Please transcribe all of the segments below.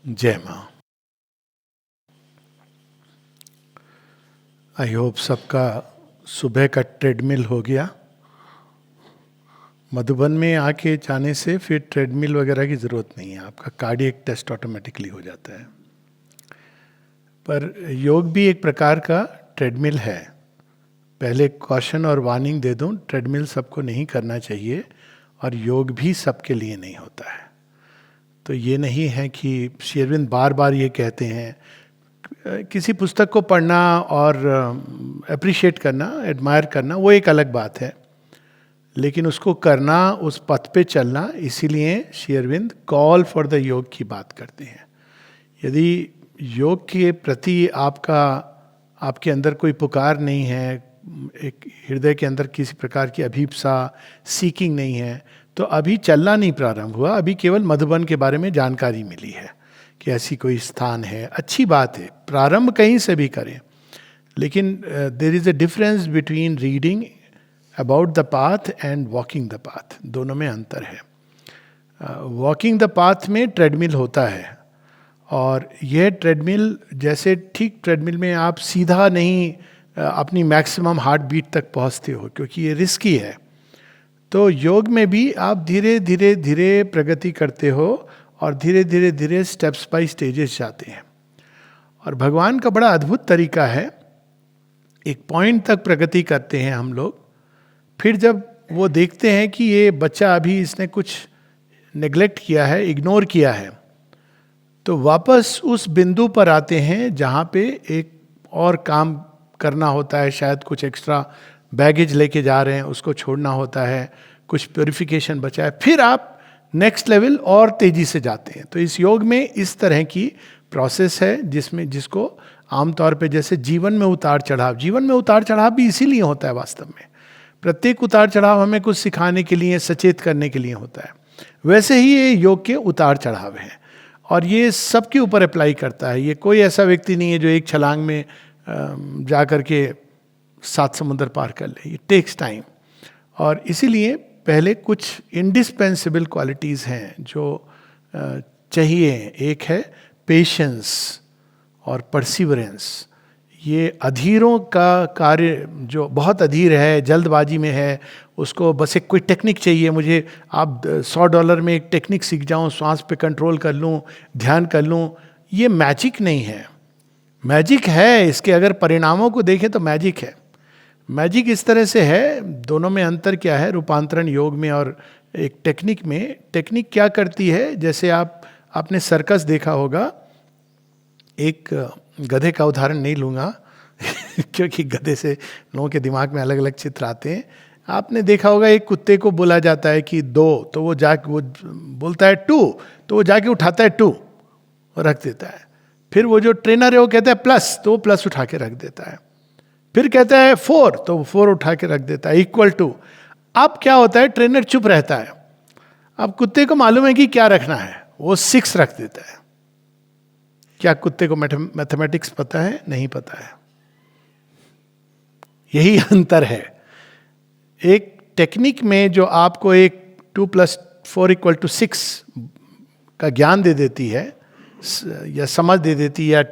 जय माँ। I hope सबका सुबह का ट्रेडमिल हो गया। मधुबन में आके जाने से फिर ट्रेडमिल वगैरह की ज़रूरत नहीं है, आपका कार्डियक टेस्ट ऑटोमेटिकली हो जाता है। पर योग भी एक प्रकार का ट्रेडमिल है। पहले कॉशन और वार्निंग दे दूं, ट्रेडमिल सबको नहीं करना चाहिए और योग भी सबके लिए नहीं होता है। तो ये नहीं है कि श्री अरविंद बार बार ये कहते हैं, किसी पुस्तक को पढ़ना और अप्रिशिएट करना, एडमायर करना, वो एक अलग बात है, लेकिन उसको करना, उस पथ पे चलना, इसीलिए Shri Aurobindo call for the योग की बात करते हैं। यदि योग के प्रति आपके अंदर कोई पुकार नहीं है, एक हृदय के अंदर किसी प्रकार की अभीप्सा, सीकिंग नहीं है, तो अभी चलना नहीं प्रारंभ हुआ। अभी केवल मधुबन के बारे में जानकारी मिली है कि ऐसी कोई स्थान है, अच्छी बात है, प्रारंभ कहीं से भी करें। लेकिन there is a difference between reading about the path and walking the path, दोनों में अंतर है। वॉकिंग द पाथ में ट्रेडमिल होता है, और यह ट्रेडमिल जैसे, ठीक ट्रेडमिल में आप सीधा नहीं अपनी मैक्सिमम हार्ट बीट तक पहुंचते हो, क्योंकि ये रिस्की है। तो योग में भी आप धीरे धीरे धीरे प्रगति करते हो और धीरे धीरे धीरे स्टेप्स बाय स्टेजेस जाते हैं। और भगवान का बड़ा अद्भुत तरीका है, एक पॉइंट तक प्रगति करते हैं हम लोग, फिर जब वो देखते हैं कि ये बच्चा अभी इसने कुछ नेग्लेक्ट किया है, इग्नोर किया है, तो वापस उस बिंदु पर आते हैं जहाँ पे एक और काम करना होता है, शायद कुछ एक्स्ट्रा बैगेज लेके जा रहे हैं, उसको छोड़ना होता है, कुछ प्योरिफिकेशन बचा है, फिर आप नेक्स्ट लेवल और तेजी से जाते हैं। तो इस योग में इस तरह की प्रोसेस है जिसको आमतौर पे, जैसे जीवन में उतार चढ़ाव भी इसीलिए होता है। वास्तव में प्रत्येक उतार चढ़ाव हमें कुछ सिखाने के लिए, सचेत करने के लिए होता है। वैसे ही ये योग के उतार चढ़ाव हैं, और ये सबके ऊपर अप्लाई करता है। ये कोई ऐसा व्यक्ति नहीं है जो एक छलांग में जा कर के 7 समुंदर पार कर ले। ये टेक्स टाइम, और इसीलिए पहले कुछ इंडिस्पेंसिबल क्वालिटीज़ हैं जो चाहिए। एक है पेशेंस और परसिवरेंस। ये अधीरों का कार्य, जो बहुत अधीर है, जल्दबाजी में है, उसको बस एक कोई टेक्निक चाहिए मुझे, आप $100 में एक टेक्निक सीख जाऊं, श्वास पे कंट्रोल कर लूं, ध्यान कर लूं, ये मैजिक नहीं है। मैजिक है, इसके अगर परिणामों को देखें तो मैजिक है। मैजिक इस तरह से है, दोनों में अंतर क्या है, रूपांतरण योग में और एक टेक्निक में। टेक्निक क्या करती है, जैसे आपने सर्कस देखा होगा, एक गधे का उदाहरण नहीं लूँगा क्योंकि गधे से लोगों के दिमाग में अलग अलग चित्र आते हैं। आपने देखा होगा, एक कुत्ते को बोला जाता है कि 2, तो वो बोलता है 2, तो वो जाके उठाता है 2 और रख देता है। फिर वो जो ट्रेनर है वो कहता है प्लस, तो वो प्लस उठा के रख देता है। फिर कहता है 4, तो वो 4 उठा के रख देता है, इक्वल टू। अब क्या होता है, ट्रेनर चुप रहता है। अब कुत्ते को मालूम है कि क्या रखना है, वो 6 रख देता है। क्या कुत्ते को मैथमेटिक्स पता है? नहीं पता है। यही अंतर है। एक टेक्निक में जो आपको एक 2 + 4 = 6 का ज्ञान दे देती है, या समझ दे देती है, या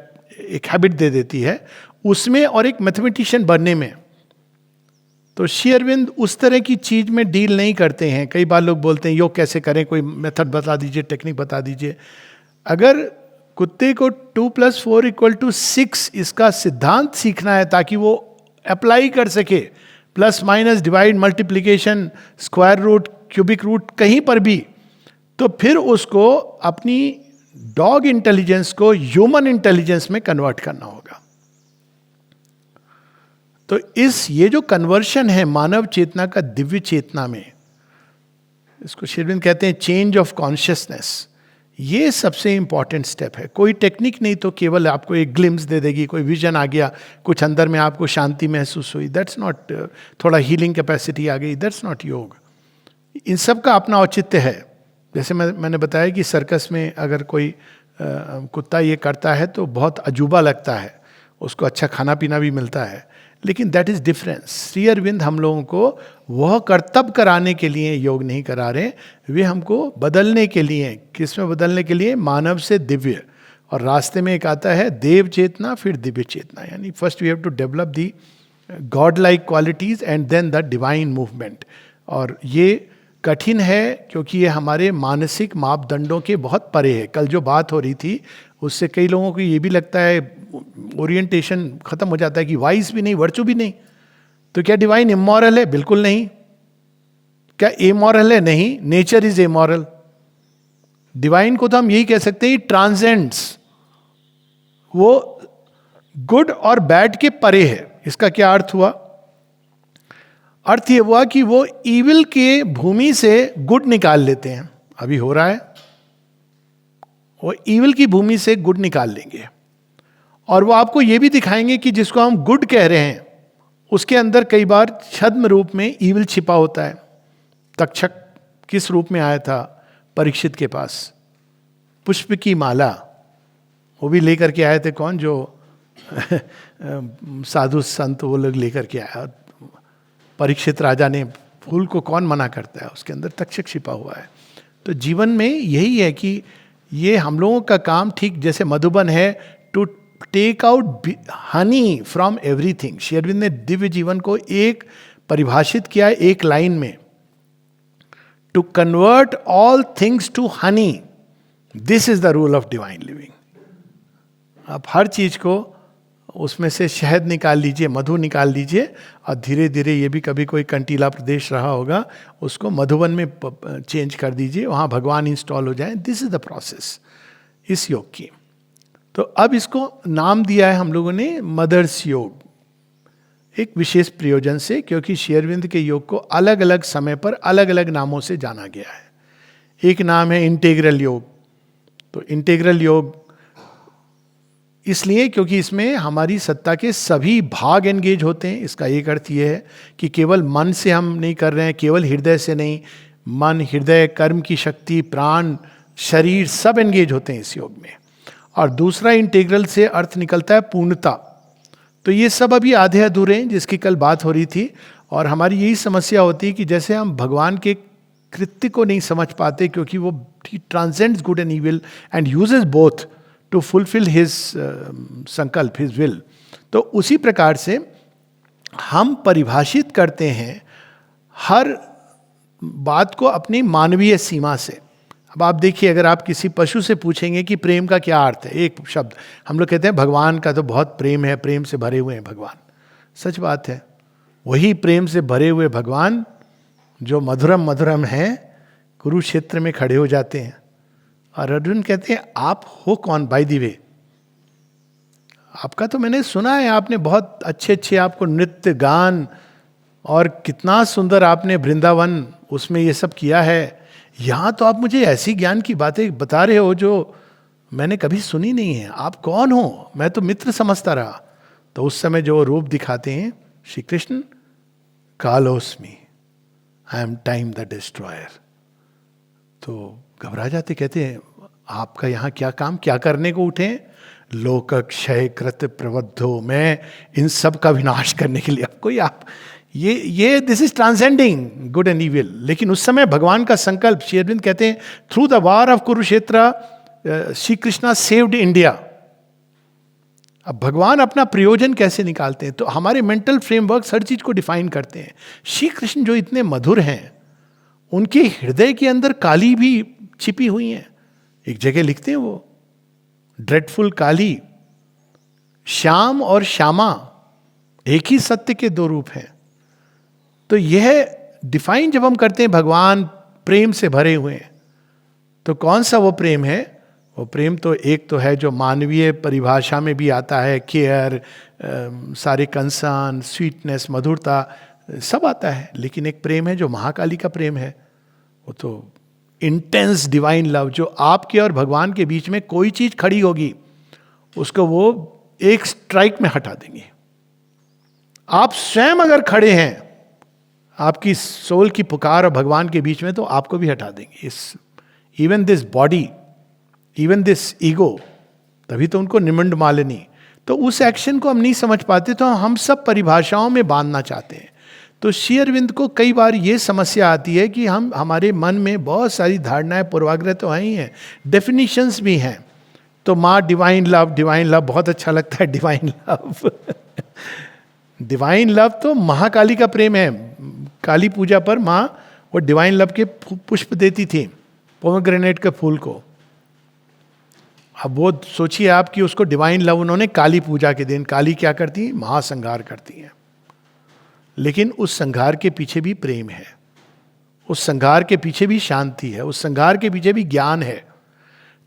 एक हैबिट दे देती है, उसमें और एक मैथमेटिशियन बनने में, तो श्री अरविंद उस तरह की चीज में डील नहीं करते हैं। कई बार लोग बोलते हैं योग कैसे करें, कोई मेथड बता दीजिए, टेक्निक बता दीजिए। अगर कुत्ते को 2 + 4 = 6 इसका सिद्धांत सीखना है ताकि वो अप्लाई कर सके, plus minus, divide, multiplication, square root, cubic root, कहीं पर भी, तो फिर उसको अपनी डॉग इंटेलिजेंस को ह्यूमन इंटेलिजेंस में कन्वर्ट करना होगा। तो ये जो कन्वर्शन है मानव चेतना का दिव्य चेतना में, इसको शेरविन कहते हैं चेंज ऑफ कॉन्शियसनेस। ये सबसे इंपॉर्टेंट स्टेप है। कोई टेक्निक नहीं तो केवल आपको एक ग्लिम्स दे देगी, कोई विजन आ गया, कुछ अंदर में आपको शांति महसूस हुई, दैट्स नॉट, थोड़ा हीलिंग कैपेसिटी आ गई, दैट्स नॉट योग। इन सब का अपना औचित्य है। जैसे मैंने बताया कि सर्कस में अगर कोई कुत्ता ये करता है तो बहुत अजूबा लगता है, उसको अच्छा खाना पीना भी मिलता है, लेकिन that is difference. Shri Aurobindo हम लोगों को वह कर्तव्य कराने के लिए योग नहीं करा रहे, वे हमको बदलने के लिए। किस में बदलने के लिए? मानव से दिव्य। और रास्ते में एक आता है देव चेतना, फिर दिव्य चेतना, यानी first we have to develop the god like qualities and then the divine movement. और ये कठिन है क्योंकि ये हमारे मानसिक मापदंडों के बहुत परे है। कल जो बात हो रही थी उससे कई लोगों को ये भी लगता है, ओरिएंटेशन खत्म हो जाता है कि वाइस भी नहीं, वर्चू भी नहीं। तो क्या डिवाइन इमोरल है? बिल्कुल नहीं। क्या इमोरल है? नहीं। Nature is immoral. डिवाइन को तो हम यही कह सकते हैं, ट्रांसेंड्स, वो गुड और बैड के परे है। इसका क्या अर्थ हुआ? अर्थ ये हुआ कि वो इविल के भूमि से गुड निकाल लेते हैं। अभी हो रहा है, वो इविल की भूमि से गुड निकाल लेंगे, और वो आपको ये भी दिखाएंगे कि जिसको हम गुड कह रहे हैं उसके अंदर कई बार छद्म रूप में इविल छिपा होता है। तक्षक किस रूप में आया था परीक्षित के पास? पुष्प की माला, वो भी लेकर के आए थे। कौन? जो साधु संत वो लोग लेकर के आया। परीक्षित राजा ने, फूल को कौन मना करता है? उसके अंदर तक्षक छिपा हुआ है। तो जीवन में यही है कि ये हम लोगों का काम, ठीक जैसे मधुबन है, to take out honey from everything. Shri Aurobindo ने दिव्य जीवन को एक परिभाषित किया एक लाइन में, to convert all things to honey, this is the rule of divine living. आप हर चीज को उसमें से शहद निकाल लीजिए, मधु निकाल लीजिए, और धीरे धीरे, ये भी कभी कोई कंटीला प्रदेश रहा होगा, उसको मधुबन में चेंज कर दीजिए, वहाँ भगवान इंस्टॉल हो जाए। दिस इज द प्रोसेस इस योग की। तो अब इसको नाम दिया है हम लोगों ने मदर्स योग, एक विशेष प्रयोजन से, क्योंकि श्री अरविंद के योग को अलग अलग समय पर अलग अलग नामों से जाना गया है। एक नाम है इंटीग्रल योग। तो इंटीग्रल योग इसलिए क्योंकि इसमें हमारी सत्ता के सभी भाग एंगेज होते हैं। इसका एक अर्थ यह है कि केवल मन से हम नहीं कर रहे हैं, केवल हृदय से नहीं, मन, हृदय, कर्म की शक्ति, प्राण, शरीर, सब एंगेज होते हैं इस योग में। और दूसरा, इंटीग्रल से अर्थ निकलता है पूर्णता। तो ये सब अभी आधे अधूरे हैं, जिसकी कल बात हो रही थी। और हमारी यही समस्या होती है कि जैसे हम भगवान के कृत्य को नहीं समझ पाते, क्योंकि वो transcends good and evil and uses both to fulfil his संकल्प, हिज विल। तो उसी प्रकार से हम परिभाषित करते हैं हर बात को अपनी मानवीय सीमा से। अब आप देखिए, अगर आप किसी पशु से पूछेंगे कि प्रेम का क्या अर्थ है, एक शब्द, हम लोग कहते हैं भगवान का तो बहुत प्रेम है, प्रेम से भरे हुए हैं भगवान। सच बात है, वही प्रेम से भरे हुए भगवान जो मधुरम मधुरम हैं, कुरुक्षेत्र में खड़े हो जाते हैं। और अर्जुन कहते हैं, आप हो कौन? बाय द वे, आपका तो मैंने सुना है, आपने बहुत अच्छे अच्छे, आपको नृत्य, गान, और कितना सुंदर आपने वृंदावन उसमें ये सब किया है। यहाँ तो आप मुझे ऐसी ज्ञान की बातें बता रहे हो जो मैंने कभी सुनी नहीं है। आप कौन हो? मैं तो मित्र समझता रहा। तो उस समय जो रूप दिखाते हैं श्री कृष्ण, कालोस्मी, I am time the destroyer. तो घबरा जाते, कहते हैं आपका यहाँ क्या काम, क्या करने को उठे? लोक क्षय कृत प्रबद्धो, मैं इन सब का विनाश करने के लिए। अब कोई आप ये this is transcending good and evil. लेकिन उस समय भगवान का संकल्प, श्री अरविंद कहते हैं, through the war of Kurukshetra Shri Krishna saved India. अब भगवान अपना प्रयोजन कैसे निकालते हैं? तो हमारे मेंटल फ्रेमवर्क हर चीज को डिफाइन करते हैं। श्री कृष्ण जो इतने मधुर हैं, उनके हृदय के अंदर काली भी छिपी हुई है। एक जगह लिखते हैं वो, ड्रेडफुल काली, श्याम और श्यामा एक ही सत्य के दो रूप हैं। तो यह डिफाइन जब हम करते हैं भगवान प्रेम से भरे हुए हैं, तो कौन सा वो प्रेम है? वो प्रेम तो एक तो है जो मानवीय परिभाषा में भी आता है, केयर, सारे कंसर्न, स्वीटनेस, मधुरता, सब आता है। लेकिन एक प्रेम है जो महाकाली का प्रेम है, वो तो इंटेंस डिवाइन लव, जो आपके और भगवान के बीच में कोई चीज खड़ी होगी उसको वो एक स्ट्राइक में हटा देंगे। आप स्वयं अगर खड़े हैं आपकी सोल की पुकार और भगवान के बीच में, तो आपको भी हटा देंगे। इस even this body, even this ego, तभी तो उनको निमंड मालिनी। तो उस एक्शन को हम नहीं समझ पाते, तो हम सब परिभाषाओं में बांधना चाहते हैं। तो श्री अरविंद को कई बार ये समस्या आती है कि हमारे मन में बहुत सारी धारणाएं, पूर्वाग्रह तो हैं ही हैं, डेफिनेशंस भी हैं। तो माँ डिवाइन लव बहुत अच्छा लगता है, डिवाइन लव। डिवाइन लव तो महाकाली का प्रेम है। काली पूजा पर माँ वो डिवाइन लव के पुष्प देती थी, पोमेग्रेनेट के फूल को। अब वो सोचिए आप कि उसको डिवाइन लव उन्होंने काली पूजा के दिन, काली क्या करती, महासंहार करती हैं, लेकिन उस संहार के पीछे भी प्रेम है, उस संहार के पीछे भी शांति है, उस संहार के पीछे भी ज्ञान है।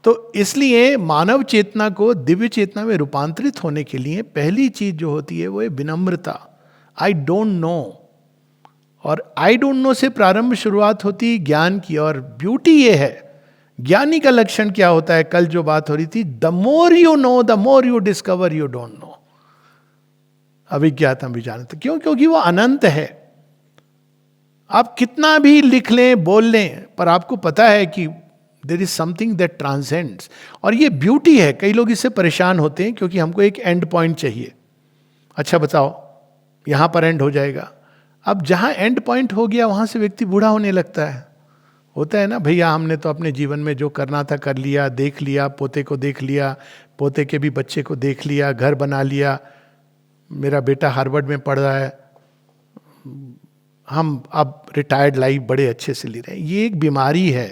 तो इसलिए मानव चेतना को दिव्य चेतना में रूपांतरित होने के लिए पहली चीज जो होती है वो है विनम्रता। आई डोंट नो, और आई डोंट नो से प्रारंभ शुरुआत होती ज्ञान की। और ब्यूटी ये है, ज्ञानी का लक्षण क्या होता है, कल जो बात हो रही थी, the more you know the more you discover you don't know. अविज्ञातम विजानत, क्यों? क्योंकि वो अनंत है। आप कितना भी लिख लें, बोल लें, पर आपको पता है कि there is something that transcends. और ये ब्यूटी है। कई लोग इससे परेशान होते हैं क्योंकि हमको एक एंड पॉइंट चाहिए। अच्छा बताओ, यहां पर एंड हो जाएगा। अब जहां एंड पॉइंट हो गया वहां से व्यक्ति बूढ़ा होने लगता है। होता है ना, भैया हमने तो अपने जीवन में जो करना था कर लिया, देख लिया, पोते को देख लिया, पोते के भी बच्चे को देख लिया, घर बना लिया, मेरा बेटा हार्वर्ड में पढ़ रहा है, हम अब रिटायर्ड लाइफ बड़े अच्छे से ले रहे हैं। ये एक बीमारी है,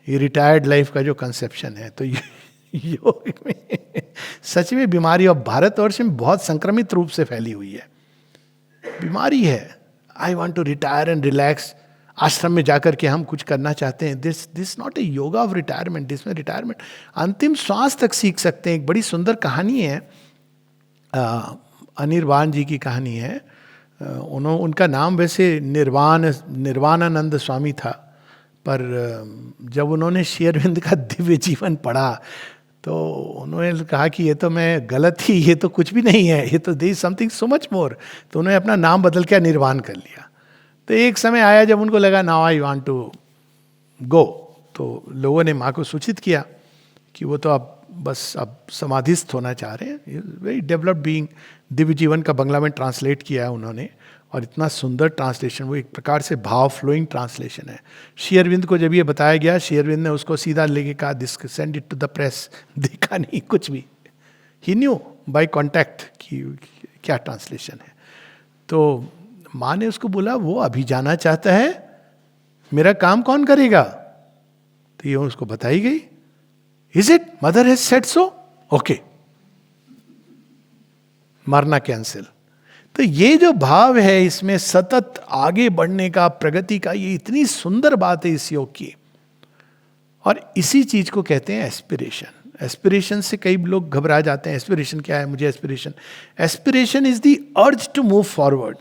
ये रिटायर्ड लाइफ का जो कंसेप्शन है। तो योग में सच में बीमारी, और भारतवर्ष में बहुत संक्रमित रूप से फैली हुई है, बीमारी है। I want to retire and relax. Ashram में जाकर के हम कुछ करना चाहते हैं। This not a yoga of retirement. जिसमें रिटायरमेंट अंतिम श्वास तक सीख सकते हैं। एक बड़ी सुंदर कहानी है, अनिर्वाण जी की कहानी है। उनका नाम वैसे निर्वाणानंद स्वामी था, पर जब उन्होंने श्री अरविंद का दिव्य जीवन पढ़ा तो उन्होंने कहा कि ये तो मैं गलत ही, ये तो कुछ भी नहीं है, ये तो there is something so much more. तो उन्होंने अपना नाम बदल के निर्वाण कर लिया। तो एक समय आया जब उनको लगा now I want to go, तो लोगों ने माँ को सूचित किया कि वो तो अब समाधिस्थ होना चाह रहे हैं। Very developed being. दिव्य जीवन का बंगला में ट्रांसलेट किया है उन्होंने, और इतना सुंदर ट्रांसलेशन, वो एक प्रकार से भाव फ्लोइंग ट्रांसलेशन है। श्री अरविंद को जब ये बताया गया, श्री अरविंद ने उसको सीधा लेके कहा this send it to the press. देखा नहीं कुछ भी, ही न्यू बाय कॉन्टैक्ट कि क्या ट्रांसलेशन है। तो माँ ने उसको बोला वो अभी जाना चाहता है, मेरा काम कौन करेगा? तो ये उसको बताई गई। Is it mother has said so? Okay, मरना कैंसिल। तो ये जो भाव है इसमें सतत आगे बढ़ने का, प्रगति का, ये इतनी सुंदर बात है इस योग की। और इसी चीज को कहते हैं एस्पिरेशन। एस्पिरेशन से कई लोग घबरा जाते हैं। एस्पिरेशन क्या है? मुझे aspiration is the urge to move forward.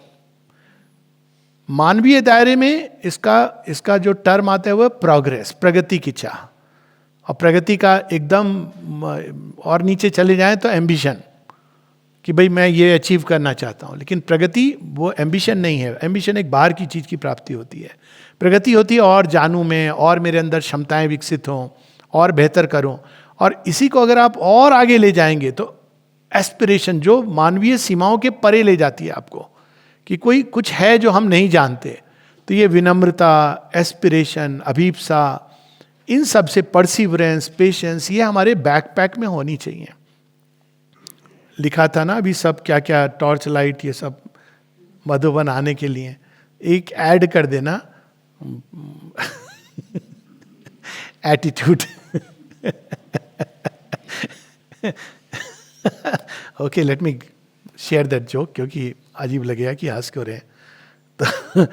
मानवीय दायरे में इसका जो टर्म आता है वो प्रोग्रेस, प्रगति की चाह। और प्रगति का एकदम और नीचे चले जाएं तो एम्बिशन, कि भाई मैं ये अचीव करना चाहता हूँ। लेकिन प्रगति वो एम्बिशन नहीं है। एम्बिशन एक बाहर की चीज़ की प्राप्ति होती है। प्रगति होती है और जानूँ मैं, और मेरे अंदर क्षमताएं विकसित हों, और बेहतर करूँ। और इसी को अगर आप और आगे ले जाएंगे तो एस्पिरेशन, जो मानवीय सीमाओं के परे ले जाती है आपको, कि कोई कुछ है जो हम नहीं जानते। तो ये विनम्रता, एस्पिरेशन, अभीप्सा, इन सब से परसिवरेंस, पेशेंस, ये हमारे बैकपैक में होनी चाहिए। लिखा था ना अभी सब क्या क्या, टॉर्च लाइट, ये सब मधुबन आने के लिए। एक ऐड कर देना, attitude. Okay, let me share that joke, क्योंकि अजीब लगेगा कि हंस क्यों रहे हैं। तो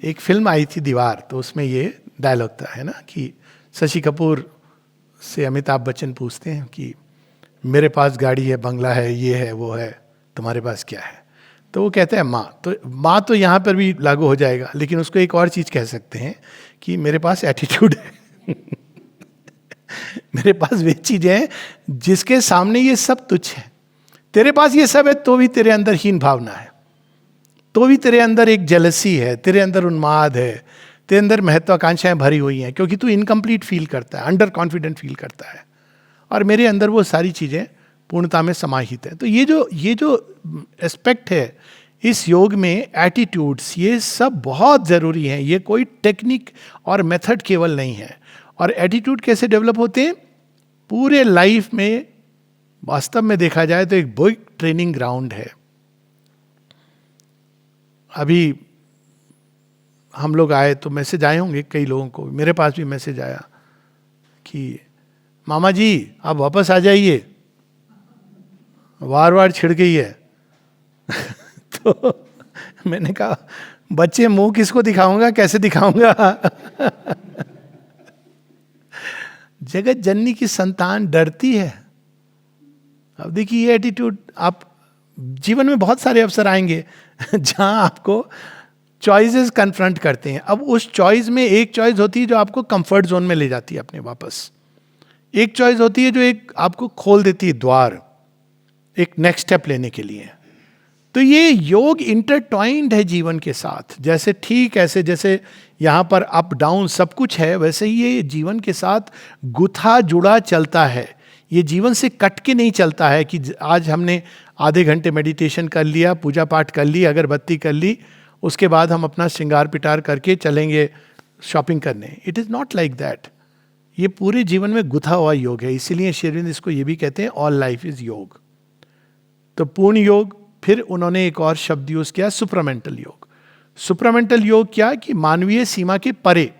एक फिल्म आई थी दीवार, तो उसमें ये डायलॉग था, है ना, कि शशि कपूर से अमिताभ बच्चन पूछते हैं कि मेरे पास गाड़ी है, बंगला है, ये है, वो है, तुम्हारे पास क्या है? तो वो कहते हैं माँ। तो माँ तो यहाँ पर भी लागू हो जाएगा, लेकिन उसको एक और चीज़ कह सकते हैं कि मेरे पास एटीट्यूड है। मेरे पास वे चीज़ें हैं जिसके सामने ये सब तुच्छ है। तेरे पास ये सब है तो भी तेरे अंदर हीन भावना है, तो भी तेरे अंदर एक जेलसी है, तेरे अंदर उन्माद है, तेरे अंदर महत्वाकांक्षाएं भरी हुई हैं, क्योंकि तू इनकम्प्लीट फील करता है, अंडर कॉन्फिडेंट फील करता है। और मेरे अंदर वो सारी चीज़ें पूर्णता में समाहित है। तो ये जो एस्पेक्ट है इस योग में, एटीट्यूड्स, ये सब बहुत ज़रूरी हैं। ये कोई टेक्निक और मेथड केवल नहीं है। और एटीट्यूड कैसे डेवलप होते हैं? पूरे लाइफ में वास्तव में देखा जाए तो एक बिग ट्रेनिंग ग्राउंड है। अभी हम लोग आए तो मैसेज आए होंगे कई लोगों को, मेरे पास भी मैसेज आया कि मामा जी आप वापस आ जाइए, वार वार छिड़ गई है। तो मैंने कहा बच्चे मुंह किसको दिखाऊंगा, कैसे दिखाऊंगा। जगत जननी की संतान डरती है। अब देखिए ये एटीट्यूड, आप जीवन में बहुत सारे अवसर आएंगे जहां आपको चॉइसेस कन्फ्रंट करते हैं। अब उस चॉइस में एक चॉइस होती है जो आपको कंफर्ट जोन में ले जाती है अपने वापस, एक चॉइस होती है जो एक आपको खोल देती है द्वार एक नेक्स्ट स्टेप लेने के लिए। तो ये योग इंटरट्वाइंड है जीवन के साथ, जैसे ठीक ऐसे जैसे यहाँ पर अप डाउन सब कुछ है, वैसे ही ये जीवन के साथ गुथा जुड़ा चलता है। ये जीवन से कट के नहीं चलता है कि आज हमने आधे घंटे मेडिटेशन कर लिया, पूजा पाठ कर ली, अगरबत्ती कर ली, उसके बाद हम अपना श्रृंगार पिटार करके चलेंगे शॉपिंग करने। It is not like that. ये पूरे जीवन में गुथा हुआ योग है। इसीलिए श्री अरविंद इसको ये भी कहते हैं ऑल लाइफ इज योग। तो पूर्ण योग, फिर उन्होंने एक और शब्द यूज किया सुप्रामेंटल योग। सुप्रामेंटल योग क्या कि मानवीय सीमा के परे,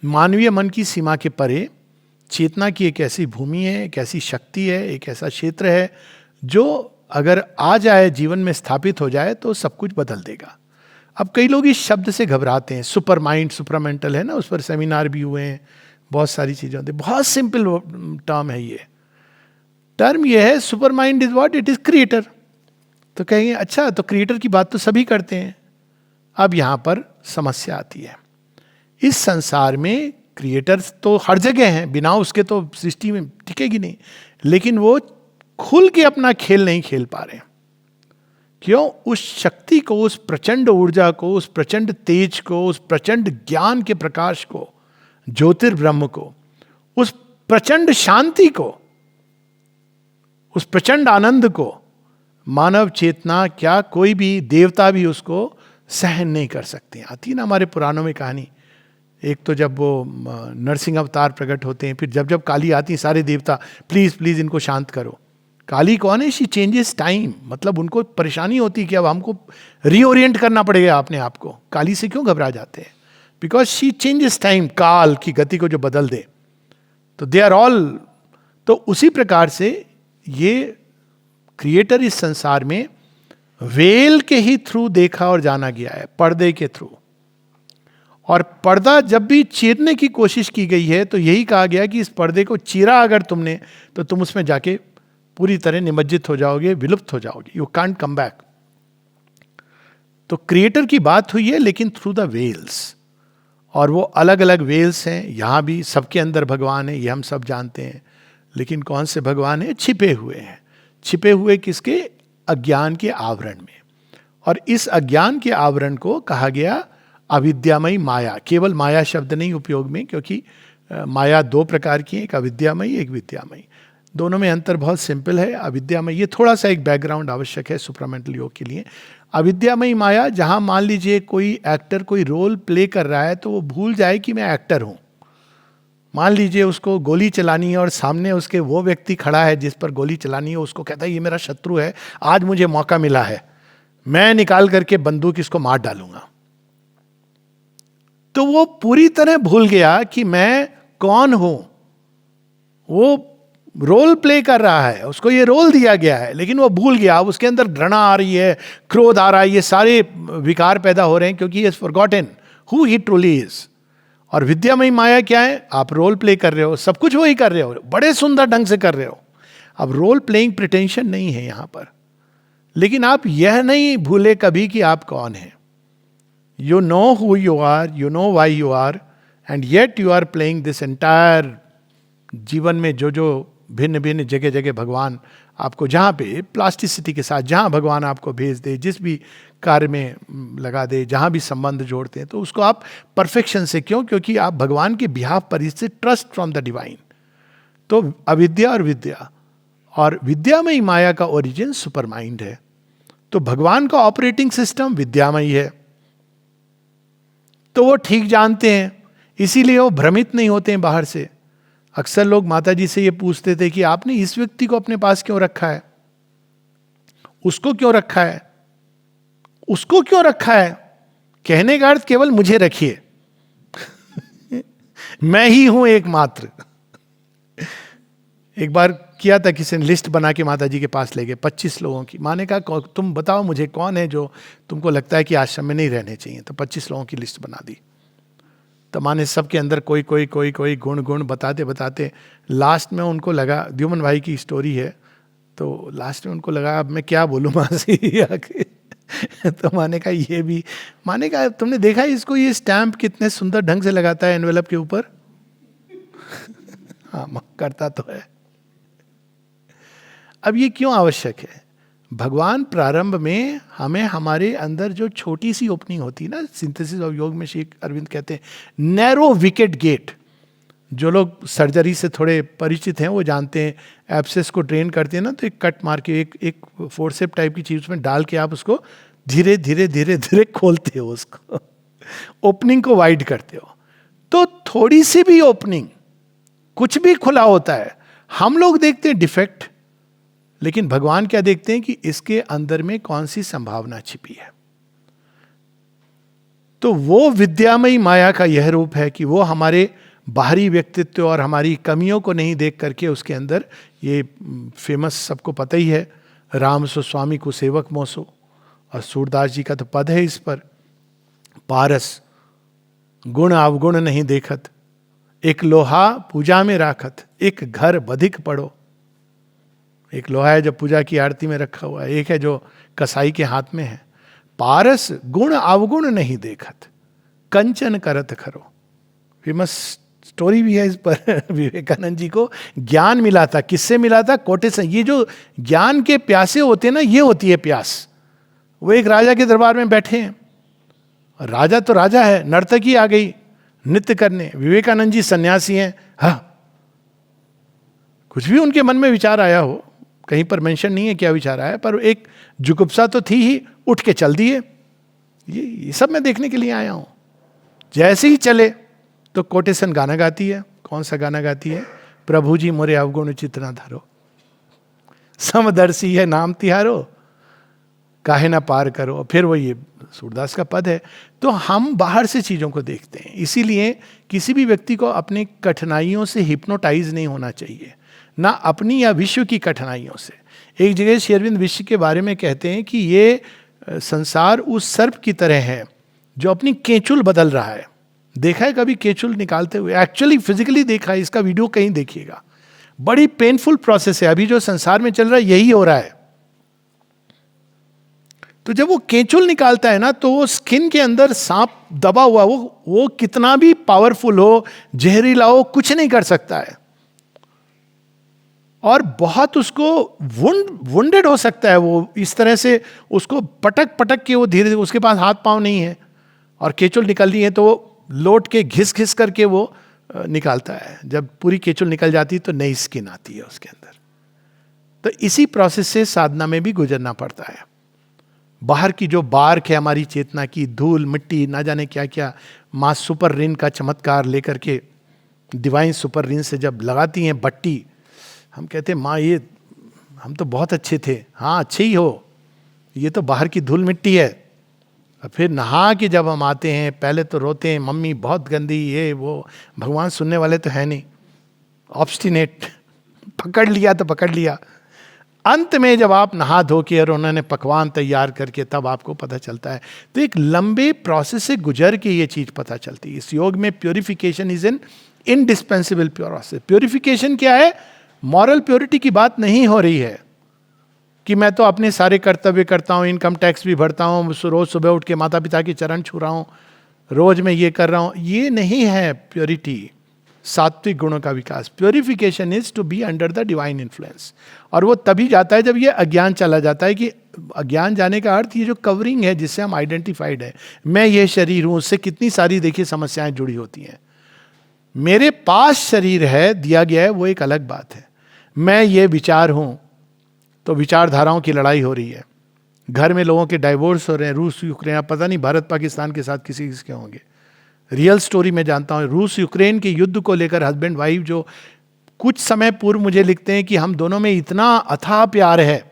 मानवीय मन की सीमा के परे चेतना की एक ऐसी भूमि है, एक ऐसी शक्ति है, एक ऐसा क्षेत्र है जो अगर आ जाए जीवन में स्थापित हो जाए तो सब कुछ बदल देगा। अब कई लोग इस शब्द से घबराते हैं, सुपर माइंड सुप्रामेंटल है ना, उस पर सेमिनार भी हुए हैं, बहुत सारी चीजें होती हैं। बहुत सिंपल टर्म है ये। टर्म ये है super mind is what, it is creator. तो कहेंगे अच्छा तो क्रिएटर की बात तो सभी करते हैं। अब यहां पर समस्या आती है, इस संसार में क्रिएटर्स तो हर जगह हैं, बिना उसके तो सृष्टि में टिकेगी नहीं, लेकिन वो खुल के अपना खेल नहीं खेल पा रहे। क्यों? उस शक्ति को, उस प्रचंड ऊर्जा को, उस प्रचंड तेज को, उस प्रचंड ज्ञान के प्रकाश को, ज्योतिर्ब्रह्म को, उस प्रचंड शांति को, उस प्रचंड आनंद को मानव चेतना क्या कोई भी देवता भी उसको सहन नहीं कर सकते। आती ना हमारे पुराणों में कहानी, एक तो जब वो नरसिंह अवतार प्रकट होते हैं, फिर जब जब काली आती सारे देवता प्लीज प्लीज इनको शांत करो। काली कौन है? शी चेंजेस टाइम, मतलब उनको परेशानी होती है कि अब हमको रीओरिएंट करना पड़ेगा अपने आप को। काली से क्यों घबरा जाते हैं? बिकॉज शी चेंजेस टाइम, काल की गति को जो बदल दे। तो दे आर ऑल, तो उसी प्रकार से ये क्रिएटर इस संसार में वेल के ही थ्रू देखा और जाना गया है, पर्दे के थ्रू। और पर्दा जब भी चीरने की कोशिश की गई है तो यही कहा गया कि इस पर्दे को चीरा अगर तुमने तो तुम उसमें जाके पूरी तरह निमज्जित हो जाओगे, विलुप्त हो जाओगे, यू कांट कम बैक। तो क्रिएटर की बात हुई है लेकिन थ्रू द वेल्स, और वो अलग अलग वेल्स हैं। यहां भी सबके अंदर भगवान है, ये हम सब जानते हैं, लेकिन कौन से भगवान है? छिपे हुए हैं। छिपे हुए किसके? अज्ञान के आवरण में। और इस अज्ञान के आवरण को कहा गया अविद्यामयी माया। केवल माया शब्द नहीं उपयोग में, क्योंकि माया दो प्रकार की है, एक अविद्यामयी एक विद्यामयी। दोनों में अंतर बहुत सिंपल है। अविद्यामयी, ये थोड़ा सा एक बैकग्राउंड आवश्यक है सुप्रामेंटल योग के लिए। अविद्यामयी माया, जहां मान लीजिए कोई एक्टर कोई रोल प्ले कर रहा है तो वो भूल जाए कि मैं एक्टर हूं। मान लीजिए उसको गोली चलानी है और सामने उसके वो व्यक्ति खड़ा है जिस पर गोली चलानी है, उसको कहता है ये मेरा शत्रु है, आज मुझे मौका मिला है, मैं निकाल करके बंदूक इसको मार डालूंगा। तो वो पूरी तरह भूल गया कि मैं कौन हूं। वो रोल प्ले कर रहा है, उसको ये रोल दिया गया है, लेकिन वो भूल गया। अब उसके अंदर घृणा आ रही है, क्रोध आ रहा है, ये सारे विकार पैदा हो रहे हैं क्योंकि he has forgotten who he truly is. और विद्यामयी माया क्या है? आप रोल प्ले कर रहे हो, सब कुछ वही कर रहे हो, बड़े सुंदर ढंग से कर रहे हो। अब रोल प्लेइंग प्रिटेंशन नहीं है यहां पर, लेकिन आप यह नहीं भूले कभी कि आप कौन हैं। You know who you are, you know why you are, and yet you are playing this entire. जीवन में जो जो भिन्न भिन्न जगह जगह भगवान आपको, जहाँ पे प्लास्टिसिटी के साथ जहाँ भगवान आपको भेज दे, जिस भी कार्य में लगा दे, जहाँ भी संबंध जोड़ते हैं, तो उसको आप परफेक्शन से, क्यों? क्योंकि आप भगवान के बिहाफ पर, इससे ट्रस्ट फ्रॉम द डिवाइन। तो अविद्या और विद्या, और विद्यामयी माया का ओरिजिन सुपर माइंड है। तो भगवान का ऑपरेटिंग सिस्टम विद्यामयी है, तो वो ठीक जानते हैं, इसीलिए वो भ्रमित नहीं होते हैं बाहर से। अक्सर लोग माता जी से ये पूछते थे कि आपने इस व्यक्ति को अपने पास क्यों रखा है, उसको क्यों रखा है, उसको क्यों रखा है। कहने का अर्थ केवल मुझे रखिए, मैं ही हूं एकमात्र। एक बार किया था किसी ने, लिस्ट बना के माता जी के पास ले गए 25 लोगों की। माँ ने कहा तुम बताओ मुझे कौन है जो तुमको लगता है कि आश्रम में नहीं रहने चाहिए। तो 25 लोगों की लिस्ट बना दी। तो माँ ने सबके अंदर कोई कोई कोई कोई गुण गुण बताते बताते लास्ट में उनको लगा, द्युमन भाई की स्टोरी है, तो लास्ट में उनको लगा अब मैं क्या बोलूँ माँ से आके। तो माँ ने कहा ये भी, माँ ने कहा तुमने देखा इसको, ये स्टैंप कितने सुंदर ढंग से लगाता है एनवेलप के ऊपर। हाँ माँ करता तो है। अब ये क्यों आवश्यक है? भगवान प्रारंभ में हमें हमारे अंदर जो छोटी सी ओपनिंग होती है ना, सिंथेसिस ऑफ योग में श्री अरविंद कहते हैं नैरो विकेट गेट। जो लोग सर्जरी से थोड़े परिचित हैं वो जानते हैं, एब्सेस को ड्रेन करते हैं ना, तो एक कट मार के एक फोर्सेप टाइप की चीज उसमें डाल के आप उसको धीरे धीरे धीरे धीरे खोलते हो, उसको ओपनिंग को वाइड करते हो। तो थोड़ी सी भी ओपनिंग, कुछ भी खुला होता है, हम लोग देखते हैं डिफेक्ट, लेकिन भगवान क्या देखते हैं कि इसके अंदर में कौन सी संभावना छिपी है। तो वो विद्यामयी माया का यह रूप है कि वो हमारे बाहरी व्यक्तित्व और हमारी कमियों को नहीं देख करके उसके अंदर, ये फेमस सबको पता ही है, राम सो स्वामी को सेवक मोसो, और सूरदास जी का तो पद है इस पर, पारस गुण अवगुण नहीं देखत, एक लोहा पूजा में राखत, एक घर बधिक पड़ो। एक लोहा है जो पूजा की आरती में रखा हुआ है, एक है जो कसाई के हाथ में है। पारस गुण अवगुण नहीं देखत, कंचन करत खरो। फेमस स्टोरी भी है इस पर। विवेकानंद जी को ज्ञान मिला था, किससे मिला था? कोटे से। ये जो ज्ञान के प्यासे होते हैं ना, ये होती है प्यास। वो एक राजा के दरबार में बैठे हैं, राजा तो राजा है, नर्तकी आ गई नृत्य करने, विवेकानंद जी सन्यासी हैं। हाँ, कुछ भी उनके मन में विचार आया हो, कहीं पर मेंशन नहीं है क्या विचार आया, पर एक जुगुप्सा तो थी ही, उठ के चल दिए। ये सब मैं देखने के लिए आया हूं। जैसे ही चले तो कोटेशन गाना गाती है। कौन सा गाना गाती है? प्रभु जी मोरे अवगुण चित्त ना धरो, समदर्शी है नाम तिहारो, काहे ना पार करो। फिर वो ये सूरदास का पद है। तो हम बाहर से चीजों को देखते हैं, इसीलिए किसी भी व्यक्ति को अपनी कठिनाइयों से हिप्नोटाइज नहीं होना चाहिए, ना अपनी या विश्व की कठिनाइयों से। एक जगह श्री अरविंद विश्व के बारे में कहते हैं कि ये संसार उस सर्प की तरह है जो अपनी केंचुल बदल रहा है। देखा है कभी केंचुल निकालते हुए? एक्चुअली फिजिकली देखा है, इसका वीडियो कहीं देखिएगा। बड़ी पेनफुल प्रोसेस है। अभी जो संसार में चल रहा है यही हो रहा है। तो जब वो केंचुल निकालता है ना, तो वो स्किन के अंदर सांप दबा हुआ, वो कितना भी पावरफुल हो, जहरीला हो, कुछ नहीं कर सकता है, और बहुत उसको वुंडेड हो सकता है। वो इस तरह से उसको पटक पटक के, वो धीरे धीरे, उसके पास हाथ पांव नहीं है और केचुल निकलनी है, तो वो लोट के घिस घिस करके वो निकालता है। जब पूरी केचुल निकल जाती है तो नई स्किन आती है उसके अंदर। तो इसी प्रोसेस से साधना में भी गुजरना पड़ता है। बाहर की जो बार्क है हमारी चेतना की, धूल मिट्टी ना जाने क्या क्या, माँ सुपर रिन का चमत्कार लेकर के, डिवाइन सुपर रिन से जब लगाती हैं बट्टी, हम कहते हैं माँ ये हम तो बहुत अच्छे थे। हाँ अच्छे ही हो, ये तो बाहर की धूल मिट्टी है। और फिर नहा के जब हम आते हैं, पहले तो रोते हैं, मम्मी बहुत गंदी, ये वो। भगवान सुनने वाले तो है नहीं, ऑब्स्टिनेट, पकड़ लिया तो पकड़ लिया। अंत में जब आप नहा धो के और उन्होंने पकवान तैयार करके, तब आपको पता चलता है। तो एक लंबे प्रोसेस से गुजर के ये चीज पता चलती है। इस योग में purification is an indispensable process. Purification क्या है? मॉरल प्योरिटी की बात नहीं हो रही है कि मैं तो अपने सारे कर्तव्य करता हूँ, इनकम टैक्स भी भरता हूँ, रोज सुबह उठ के माता पिता के चरण छू रहा हूँ, रोज मैं ये कर रहा हूँ। ये नहीं है प्योरिटी, सात्विक गुणों का विकास। Purification is to be under the divine influence. और वो तभी जाता है जब ये अज्ञान चला जाता है। कि अज्ञान जाने का अर्थ ये जो कवरिंग है जिससे हम आइडेंटिफाइड है, मैं ये शरीर हूँ, उससे कितनी सारी देखिए समस्याएं जुड़ी होती हैं। मेरे पास शरीर है, दिया गया है, वो एक अलग बात है। मैं ये विचार हूं, तो विचारधाराओं की लड़ाई हो रही है। घर में लोगों के डाइवोर्स हो रहे हैं, रूस यूक्रेन, पता नहीं भारत पाकिस्तान के साथ किसी किसके होंगे। रियल स्टोरी में जानता हूं, रूस यूक्रेन के युद्ध को लेकर हस्बैंड वाइफ जो कुछ समय पूर्व मुझे लिखते हैं कि हम दोनों में इतना अथाह प्यार है,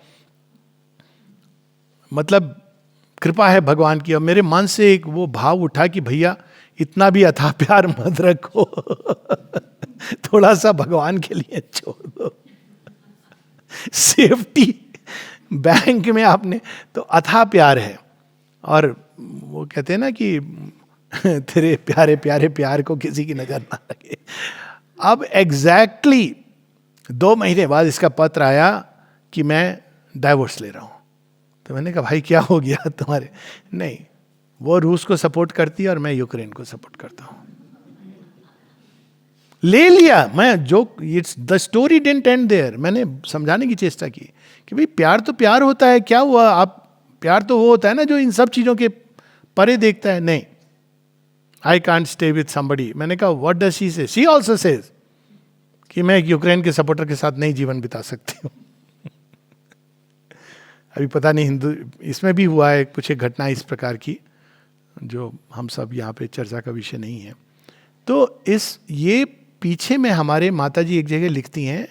मतलब कृपा है भगवान की। और मेरे मन से एक वो भाव उठा कि भैया इतना भी अथाह प्यार मत रखो, थोड़ा सा भगवान के लिए छोड़ दो। सेफ्टी बैंक में आपने तो अथाह प्यार है। और वो कहते हैं ना कि तेरे प्यारे प्यारे प्यार को किसी की नजर ना लगे। अब एग्जैक्टली 2 महीने बाद इसका पत्र आया कि मैं डाइवोर्स ले रहा हूं। तो मैंने कहा भाई क्या हो गया तुम्हारे? नहीं, वो रूस को सपोर्ट करती है और मैं यूक्रेन को सपोर्ट करता हूं। ले लिया मैं, जो it's the story didn't end there. मैंने समझाने की चेष्टा की कि भाई प्यार तो प्यार होता है, क्या हुआ? आप प्यार तो वो होता है ना जो इन सब चीजों के परे देखता है। नहीं, I can't stay with somebody. मैंने कहा व्हाट डज शी से? शी आल्सो सेज कि मैं एक यूक्रेन के सपोर्टर के साथ नहीं जीवन बिता सकती हूँ। अभी पता नहीं हिंदू इसमें भी हुआ है कुछ एक घटना इस प्रकार की, जो हम सब यहाँ पे चर्चा का विषय नहीं है। तो ये पीछे में हमारे माता जी एक जगह लिखती हैं,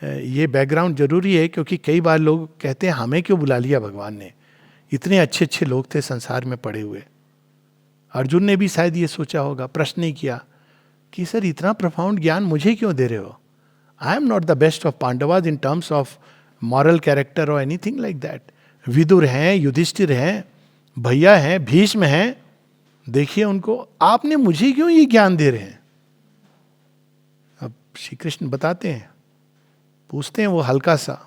ये बैकग्राउंड जरूरी है क्योंकि कई बार लोग कहते हैं हमें क्यों बुला लिया भगवान ने, इतने अच्छे अच्छे लोग थे संसार में पड़े हुए। अर्जुन ने भी शायद ये सोचा होगा, प्रश्न नहीं किया कि सर इतना प्रोफाउंड ज्ञान मुझे क्यों दे रहे हो? I am not the best of Pandavas in terms of moral character और एनीथिंग लाइक दैट। विदुर हैं, युधिष्ठिर हैं, भैया हैं, भीष्म हैं, देखिए उनको, आपने मुझे क्यों ये ज्ञान दे रहे हैं? अब श्री कृष्ण बताते हैं, पूछते हैं वो हल्का सा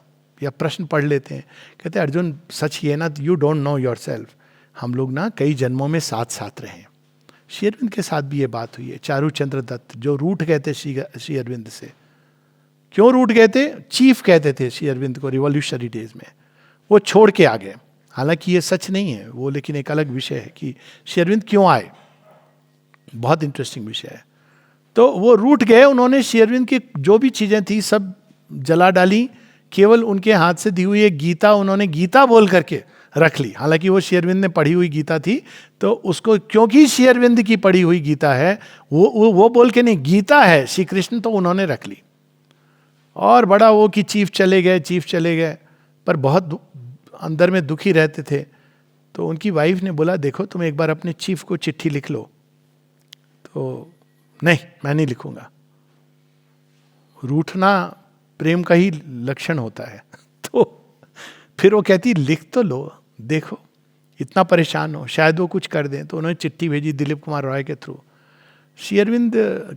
या प्रश्न पढ़ लेते हैं, कहते हैं अर्जुन सच ये ना, you don't know your self, हम लोग ना कई जन्मों में साथ साथ रहे। श्री अरविंद के साथ भी ये बात हुई है। चारूचंद्र दत्त जो रूठ गए थे श्री अरविंद से, क्यों रूठ गए थे? चीफ कहते थे श्री अरविंद को रिवॉल्यूशनरी डेज में, वो छोड़ के आ गए। हालांकि ये सच नहीं है वो, लेकिन एक अलग विषय है कि श्री अरविंद क्यों आए, बहुत इंटरेस्टिंग विषय है। तो वो रूठ गए, उन्होंने श्री अरविंद की जो भी चीजें थी सब जला डाली, केवल उनके हाथ से दी हुई एक गीता उन्होंने गीता बोल करके रख ली। हालांकि वो श्री अरविंद ने पढ़ी हुई गीता थी, तो उसको क्योंकि श्री अरविंद की पढ़ी हुई गीता है, वो बोल के नहीं, गीता है श्री कृष्ण, तो उन्होंने रख ली। और बड़ा वो कि चीफ चले गए, पर बहुत अंदर में दुखी रहते थे। तो उनकी वाइफ ने बोला देखो तुम एक बार अपने चीफ को चिट्ठी लिख लो। तो नहीं, मैं नहीं लिखूंगा। रूठना प्रेम का ही लक्षण होता है। तो फिर वो कहती लिख तो लो, देखो इतना परेशान हो, शायद वो कुछ कर दें। तो उन्होंने चिट्ठी भेजी दिलीप कुमार रॉय के थ्रू। श्री अरविंद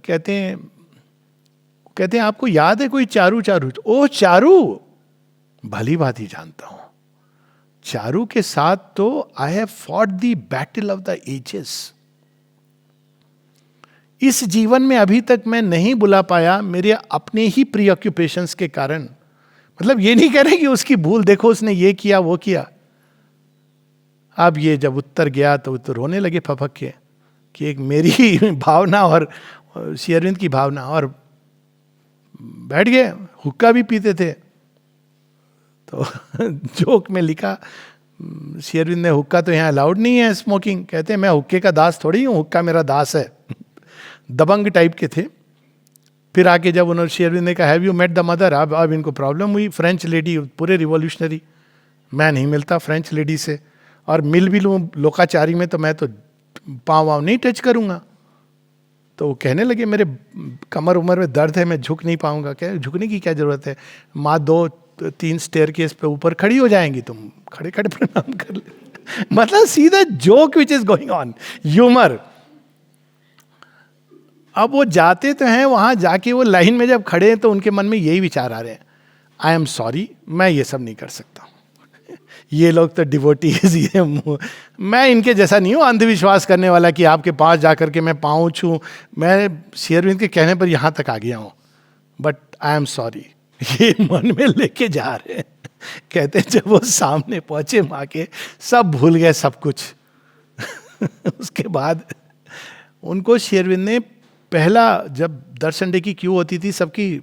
कहते हैं आपको याद है कोई चारू? ओ चारू, भली बात ही जानता हूं। चारू के साथ तो I have fought the battle of the ages. इस जीवन में अभी तक मैं नहीं बुला पाया, मेरे अपने ही प्रीऑक्यूपेशंस के कारण। मतलब ये नहीं कह रहे कि उसकी भूल, देखो उसने ये किया वो किया। अब ये जब उत्तर गया तो रोने लगे फपक के कि एक मेरी भावना और श्री अरविंद की भावना, और बैठ गए। हुक्का भी पीते थे। तो जोक में लिखा श्री अरविंद ने, हुक्का तो यहाँ अलाउड नहीं है स्मोकिंग। कहते हैं मैं हुक्के का दास थोड़ी हूँ, हुक्का मेरा दास है। दबंग टाइप के थे। फिर आके जब उन्होंने श्री अरविंद ने कहा have you met the Mother, अब इनको प्रॉब्लम हुई। फ्रेंच लेडी, पूरे रिवॉल्यूशनरी, मैं नहीं मिलता फ्रेंच लेडी से, और मिल भी लूँ लोकाचारी में तो मैं तो पाँव वाँव नहीं टच करूँगा। तो वो कहने लगे मेरे कमर उमर में दर्द है, मैं झुक नहीं पाऊंगा। क्या झुकने की क्या जरूरत है, माँ 2-3 स्टेयरकेस पे ऊपर खड़ी हो जाएंगी, तुम खड़े खड़े प्रणाम कर ले। मतलब सीधा joke which is going on, humour. अब वो जाते तो हैं, वहां जाके वो लाइन में जब खड़े हैं तो उनके मन में यही विचार आ रहे हैं, आई एम सॉरी, मैं ये सब नहीं कर सकता। ये लोग तो डिवोटीज, ये मैं इनके जैसा नहीं हूँ अंधविश्वास करने वाला कि आपके पास जाकर के मैं पाँव छूं। मैं श्री अरविंद के कहने पर यहाँ तक आ गया हूँ, बट आई एम सॉरी। ये मन में लेके जा रहे हैं। कहते हैं जब वो सामने पहुंचे माँ के, सब भूल गए सब कुछ। उसके बाद उनको श्री अरविंद ने पहला, जब दर्शन डे की क्यू होती थी, सबकी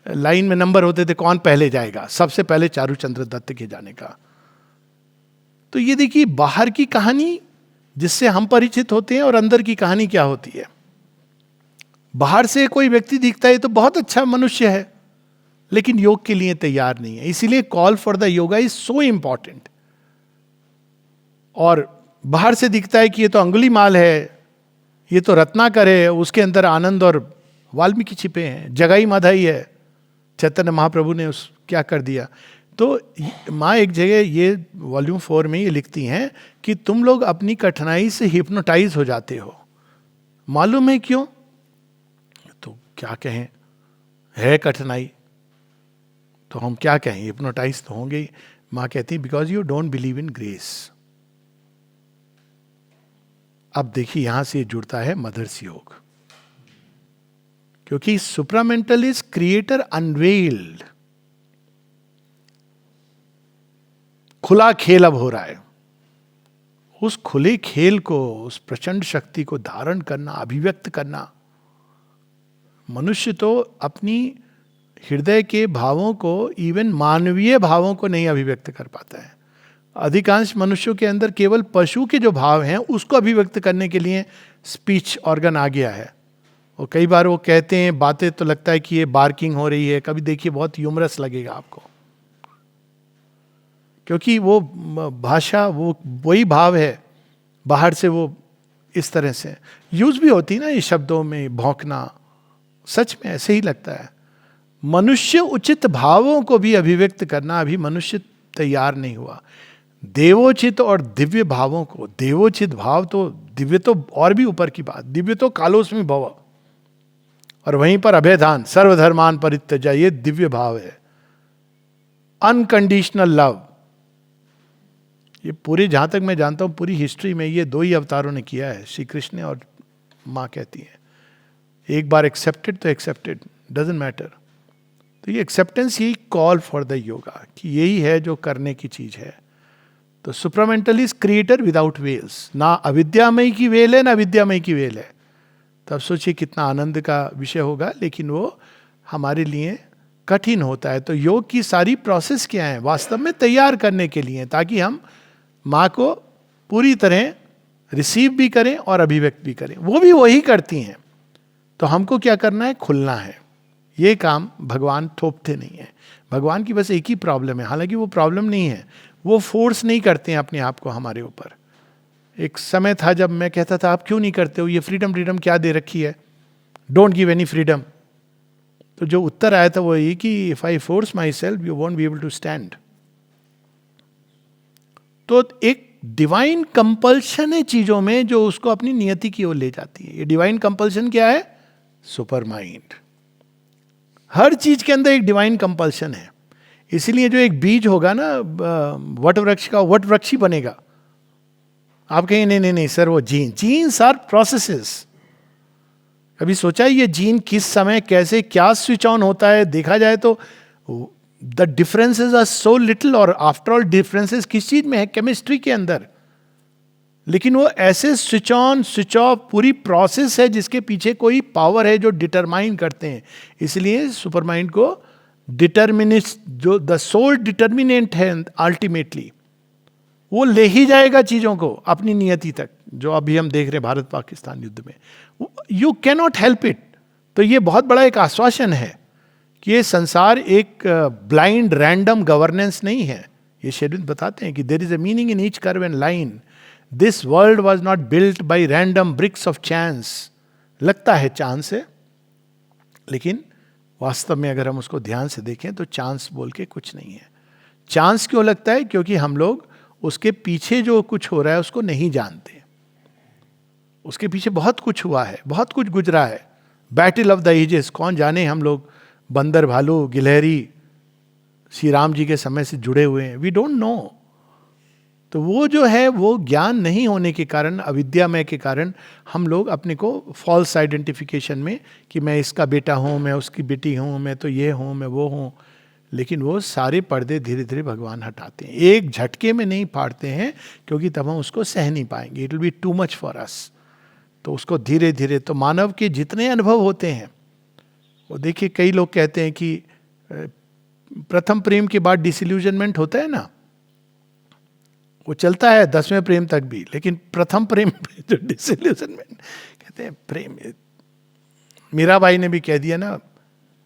लाइन में नंबर होते थे कौन पहले जाएगा, सबसे पहले चारूचंद्र दत्त के जाने का। तो ये देखिए बाहर की कहानी जिससे हम परिचित होते हैं और अंदर की कहानी क्या होती है। बाहर से कोई व्यक्ति दिखता है तो बहुत अच्छा मनुष्य है, लेकिन योग के लिए तैयार नहीं है। इसीलिए call for the yoga is so important. और बाहर से दिखता है कि ये तो अंगुलीमाल है, ये तो रत्नाकर है, उसके अंदर आनंद और वाल्मीकि छिपे हैं, जगाई माधाई है, चैतन्य महाप्रभु ने उस क्या कर दिया। तो माँ एक जगह ये वॉल्यूम 4 में ये लिखती हैं कि तुम लोग अपनी कठिनाई से हिप्नोटाइज हो जाते हो। मालूम है क्यों? तो क्या कहें, है कठिनाई तो हम क्या कहें, हिप्नोटाइज तो होंगे ही। माँ कहती है because you don't believe in grace. अब देखिए यहां से जुड़ता है मदर्स योग, क्योंकि सुप्रामेंटल इज क्रिएटर अनवेल्ड। खुला खेल अब हो रहा है। उस खुले खेल को, उस प्रचंड शक्ति को धारण करना, अभिव्यक्त करना, मनुष्य तो अपनी हृदय के भावों को, इवन मानवीय भावों को नहीं अभिव्यक्त कर पाता है। अधिकांश मनुष्यों के अंदर केवल पशु के जो भाव हैं उसको अभिव्यक्त करने के लिए स्पीच ऑर्गन आ गया है। और कई बार वो कहते हैं बातें तो लगता है कि ये बार्किंग हो रही है, कभी देखिए बहुत ह्यूमरस लगेगा आपको, क्योंकि वो भाषा वो वही भाव है, बाहर से वो इस तरह से यूज भी होती ना ये शब्दों में, भौंकना, सच में ऐसे ही लगता है। मनुष्य उचित भावों को भी अभिव्यक्त करना अभी मनुष्य तैयार नहीं हुआ। देवोचित और दिव्य भावों को, देवोचित भाव तो, दिव्य तो और भी ऊपर की बात, दिव्य तो कालोस्मी भव, और वहीं पर अभेदान सर्वधर्मान परित्यज्य, ये दिव्य भाव है। अनकंडीशनल लव, ये पूरी, जहां तक मैं जानता हूं पूरी हिस्ट्री में ये 2 ही अवतारों ने किया है, श्री कृष्ण और माँ कहती है। एक बार एक्सेप्टेड तो एक्सेप्टेड, डजंट मैटर। तो ये एक्सेप्टेंस, यही कॉल फॉर द योगा, कि यही है जो करने की चीज है। तो supramental is creator without veils. ना अविद्यामयी की वेल है, ना विद्यामयी की वेल है। तब सोचिए कितना आनंद का विषय होगा, लेकिन वो हमारे लिए कठिन होता है। तो योग की सारी प्रोसेस क्या है, वास्तव में तैयार करने के लिए, ताकि हम माँ को पूरी तरह रिसीव भी करें और अभिव्यक्त भी करें। वो भी वही करती हैं। तो हमको क्या करना है, खुलना है। ये काम भगवान थोपते नहीं है। भगवान की बस एक ही प्रॉब्लम है, हालांकि वो प्रॉब्लम नहीं है, वो फोर्स नहीं करते हैं अपने आप को हमारे ऊपर। एक समय था जब मैं कहता था आप क्यों नहीं करते हो, ये फ्रीडम क्या दे रखी है, डोंट गिव एनी फ्रीडम। तो जो उत्तर आया था वो ये कि if I force myself you won't be able to stand. तो एक डिवाइन कंपल्शन है चीजों में जो उसको अपनी नियति की ओर ले जाती है। ये डिवाइन कंपल्शन क्या है, सुपर माइंड। हर चीज के अंदर एक डिवाइन कंपल्शन है। इसीलिए जो एक बीज होगा ना वट वृक्ष का, वट वृक्ष ही बनेगा। आप कहें नहीं नहीं नहीं सर वो जीन्स आर प्रोसेसेस। कभी सोचा है ये जीन किस समय कैसे क्या स्विच ऑन होता है? देखा जाए तो the differences are so little, और आफ्टर ऑल डिफरेंसेस किस चीज में है, केमिस्ट्री के अंदर। लेकिन वो ऐसे स्विच ऑन स्विच ऑफ पूरी प्रोसेस है जिसके पीछे कोई पावर है जो डिटरमाइन करते हैं। इसलिए सुपर माइंड को डिटर्मिनिस्ट, जो द सोल डिटर्मिनेंट है अल्टीमेटली, वो ले ही जाएगा चीजों को अपनी नियति तक। जो अभी हम देख रहे हैं भारत पाकिस्तान युद्ध में, you can not help it. तो ये बहुत बड़ा एक आश्वासन है कि ये संसार एक ब्लाइंड रैंडम गवर्नेंस नहीं है। ये शेड्यूल बताते हैं कि there is a meaning in each curve and line. This world was not built by random bricks of chance. लगता है चांस है, लेकिन वास्तव में अगर हम उसको ध्यान से देखें तो चांस बोल के कुछ नहीं है। चांस क्यों लगता है? क्योंकि हम लोग उसके पीछे जो कुछ हो रहा है उसको नहीं जानते। उसके पीछे बहुत कुछ हुआ है, बहुत कुछ गुजरा है। बैटल ऑफ द एजेस, कौन जाने, हम लोग बंदर भालू गिलहरी श्री राम जी के समय से जुड़े हुए हैं, वी डोंट नो। तो वो जो है वो ज्ञान नहीं होने के कारण, अविद्यामय के कारण, हम लोग अपने को फॉल्स आइडेंटिफिकेशन में कि मैं इसका बेटा हूँ, मैं उसकी बेटी हूँ, मैं तो ये हूँ, मैं वो हूँ। लेकिन वो सारे पर्दे धीरे धीरे भगवान हटाते हैं, एक झटके में नहीं फाड़ते हैं, क्योंकि तब हम उसको सह नहीं पाएंगे, it will be too much for us. तो उसको धीरे धीरे, तो मानव के जितने अनुभव होते हैं वो देखिए, कई लोग कहते हैं कि प्रथम प्रेम के बाद डिसइल्यूजनमेंट होता है ना, वो चलता है 10वें प्रेम तक भी, लेकिन प्रथम प्रेम जो डिसइल्यूजनमेंट कहते हैं, प्रेम मीराबाई ने भी कह दिया ना,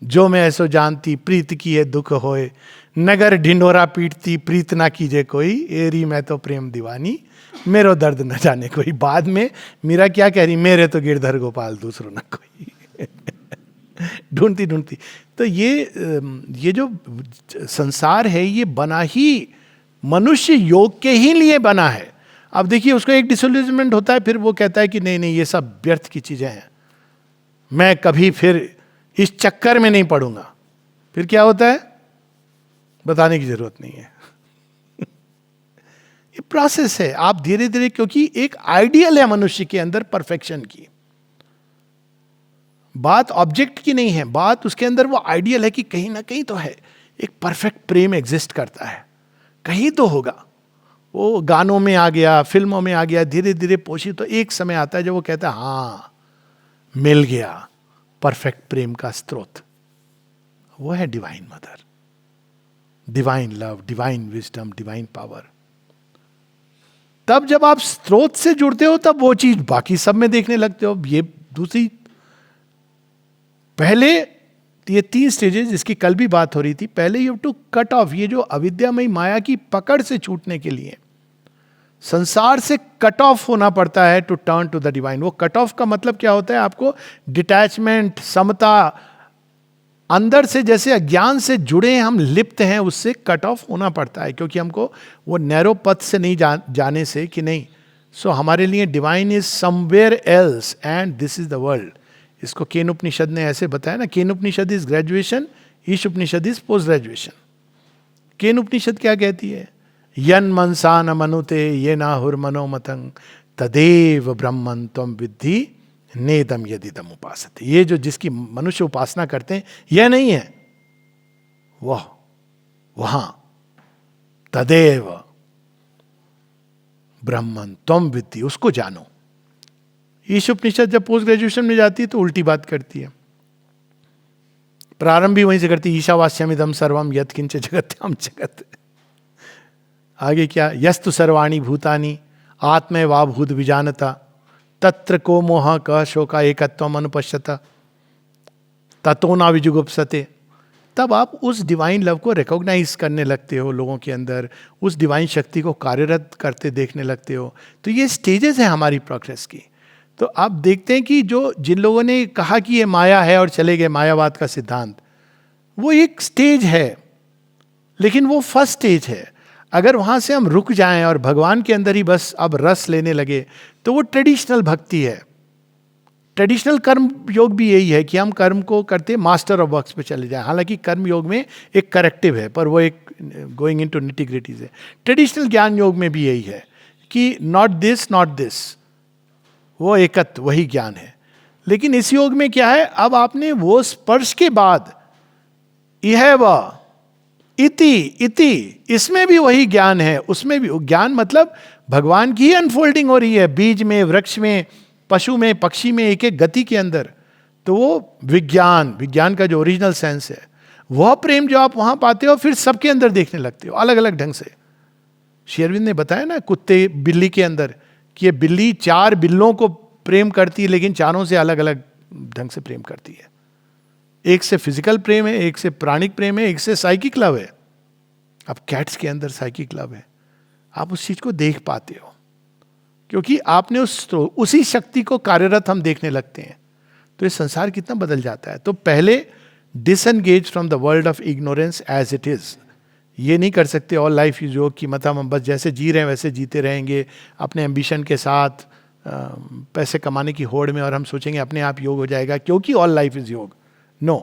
जो मैं ऐसो जानती प्रीत की है दुख होए, नगर ढिंडोरा पीटती प्रीत ना कीजे कोई, एरी मैं तो प्रेम दीवानी, मेरो दर्द न जाने कोई। बाद में मीरा क्या कह रही, मेरे तो गिरधर गोपाल दूसरो न कोई। ढूंढती ढूंढती। तो ये जो संसार है ये बना ही मनुष्य योग के ही लिए बना है। अब देखिए उसको एक डिसोल्यूशमेंट होता है, फिर वो कहता है कि नहीं नहीं ये सब व्यर्थ की चीजें हैं, मैं कभी फिर इस चक्कर में नहीं पड़ूंगा। फिर क्या होता है बताने की जरूरत नहीं है। ये प्रोसेस है, आप धीरे धीरे, क्योंकि एक आइडियल है मनुष्य के अंदर परफेक्शन की। बात ऑब्जेक्ट की नहीं है, बात उसके अंदर वो आइडियल है कि कहीं ना कहीं तो है, एक परफेक्ट प्रेम एग्जिस्ट करता है, कहीं तो होगा। वो गानों में आ गया, फिल्मों में आ गया, धीरे धीरे पोषित। तो एक समय आता है जब वो कहता है हाँ मिल गया परफेक्ट प्रेम का स्रोत, वो है divine mother, divine love, divine wisdom, divine power. तब जब आप स्रोत से जुड़ते हो तब वो चीज बाकी सब में देखने लगते हो। ये दूसरी, पहले ये 3 स्टेजेस जिसकी कल भी बात हो रही थी, पहले you have to cut off, ये जो अविद्यामयी माया की पकड़ से छूटने के लिए संसार से कट ऑफ होना पड़ता है to turn to the divine. वो कट ऑफ का मतलब क्या होता है, आपको डिटैचमेंट, समता, अंदर से जैसे अज्ञान से जुड़े हैं हम, लिप्त हैं, उससे कट ऑफ होना पड़ता है, क्योंकि हमको वो नैरो पथ से नहीं जाने से कि नहीं। सो हमारे लिए divine is somewhere else and this is the world. इसको केन उपनिषद ने ऐसे बताया ना, Kena Upanishad is graduation, Isha Upanishad is post graduation. Kena Upanishad क्या कहती है, यन मनसा न मनुते ये ना हुर मनोमतंग तदेव ब्रह्मन त्वम विद्धि नेदम यदिदम उपासते। ये जो जिसकी मनुष्य उपासना करते हैं, यह नहीं है, वह वहां तदेव ब्रह्मन त्वम विद्धि, उसको जानो। ईश उपनिषद जब पोस्ट ग्रेजुएशन में जाती है तो उल्टी बात करती है, प्रारंभ भी वहीं से करती है, ईशावास्यमिदम सर्वम यत् किंच जगत्याम जगत। आगे क्या, यस्तु सर्वाणी भूतानि आत्मैवाभूत विजानता तत्र को मोह क शोका एकत्वम अनुपश्यता ततो ना विजुगुप्सते। तब आप उस डिवाइन लव को रिकॉग्नाइज करने लगते हो लोगों के अंदर, उस डिवाइन शक्ति को कार्यरत करते देखने लगते हो। तो ये स्टेजेस हैं हमारी प्रोग्रेस की। तो आप देखते हैं कि जो जिन लोगों ने कहा कि ये माया है और चले गए मायावाद का सिद्धांत, वो एक स्टेज है, लेकिन वो फर्स्ट स्टेज है। अगर वहां से हम रुक जाएं और भगवान के अंदर ही बस अब रस लेने लगे तो वो ट्रेडिशनल भक्ति है। ट्रेडिशनल कर्म योग भी यही है कि हम कर्म को करते मास्टर ऑफ वर्क्स पे चले जाएं। हालांकि कर्म योग में एक करेक्टिव है, पर वो एक गोइंग इनटू निटिग्रिटीज है। ट्रेडिशनल ज्ञान योग में भी यही है कि नॉट दिस नॉट दिस, वो एकत्व वही ज्ञान है। लेकिन इस योग में क्या है, अब आपने वो स्पर्श के बाद यह वह इति इति, इसमें भी वही ज्ञान है, उसमें भी ज्ञान मतलब भगवान की ही अनफोल्डिंग हो रही है, बीज में, वृक्ष में, पशु में, पक्षी में, एक एक गति के अंदर। तो वो विज्ञान, विज्ञान का जो ओरिजिनल सेंस है, वह प्रेम जो आप वहां पाते हो फिर सबके अंदर देखने लगते हो अलग अलग ढंग से। श्री अरविंद ने बताया ना कुत्ते बिल्ली के अंदर कि ये बिल्ली 4 बिल्लों को प्रेम करती है, लेकिन चारों से अलग अलग ढंग से प्रेम करती है। एक से फिजिकल प्रेम है, एक से प्राणिक प्रेम है, एक से साइकिक लव है। अब कैट्स के अंदर साइकिक लव है, आप उस चीज को देख पाते हो क्योंकि आपने उसी शक्ति को कार्यरत हम देखने लगते हैं। तो ये संसार कितना बदल जाता है। तो पहले disengage from the world of ignorance as it is. ये नहीं कर सकते ऑल लाइफ इज योग की मतलब हम बस जैसे जी रहे हैं वैसे जीते रहेंगे अपने एम्बिशन के साथ, पैसे कमाने की होड़ में, और हम सोचेंगे अपने आप योग हो जाएगा क्योंकि ऑल लाइफ इज योग। नो,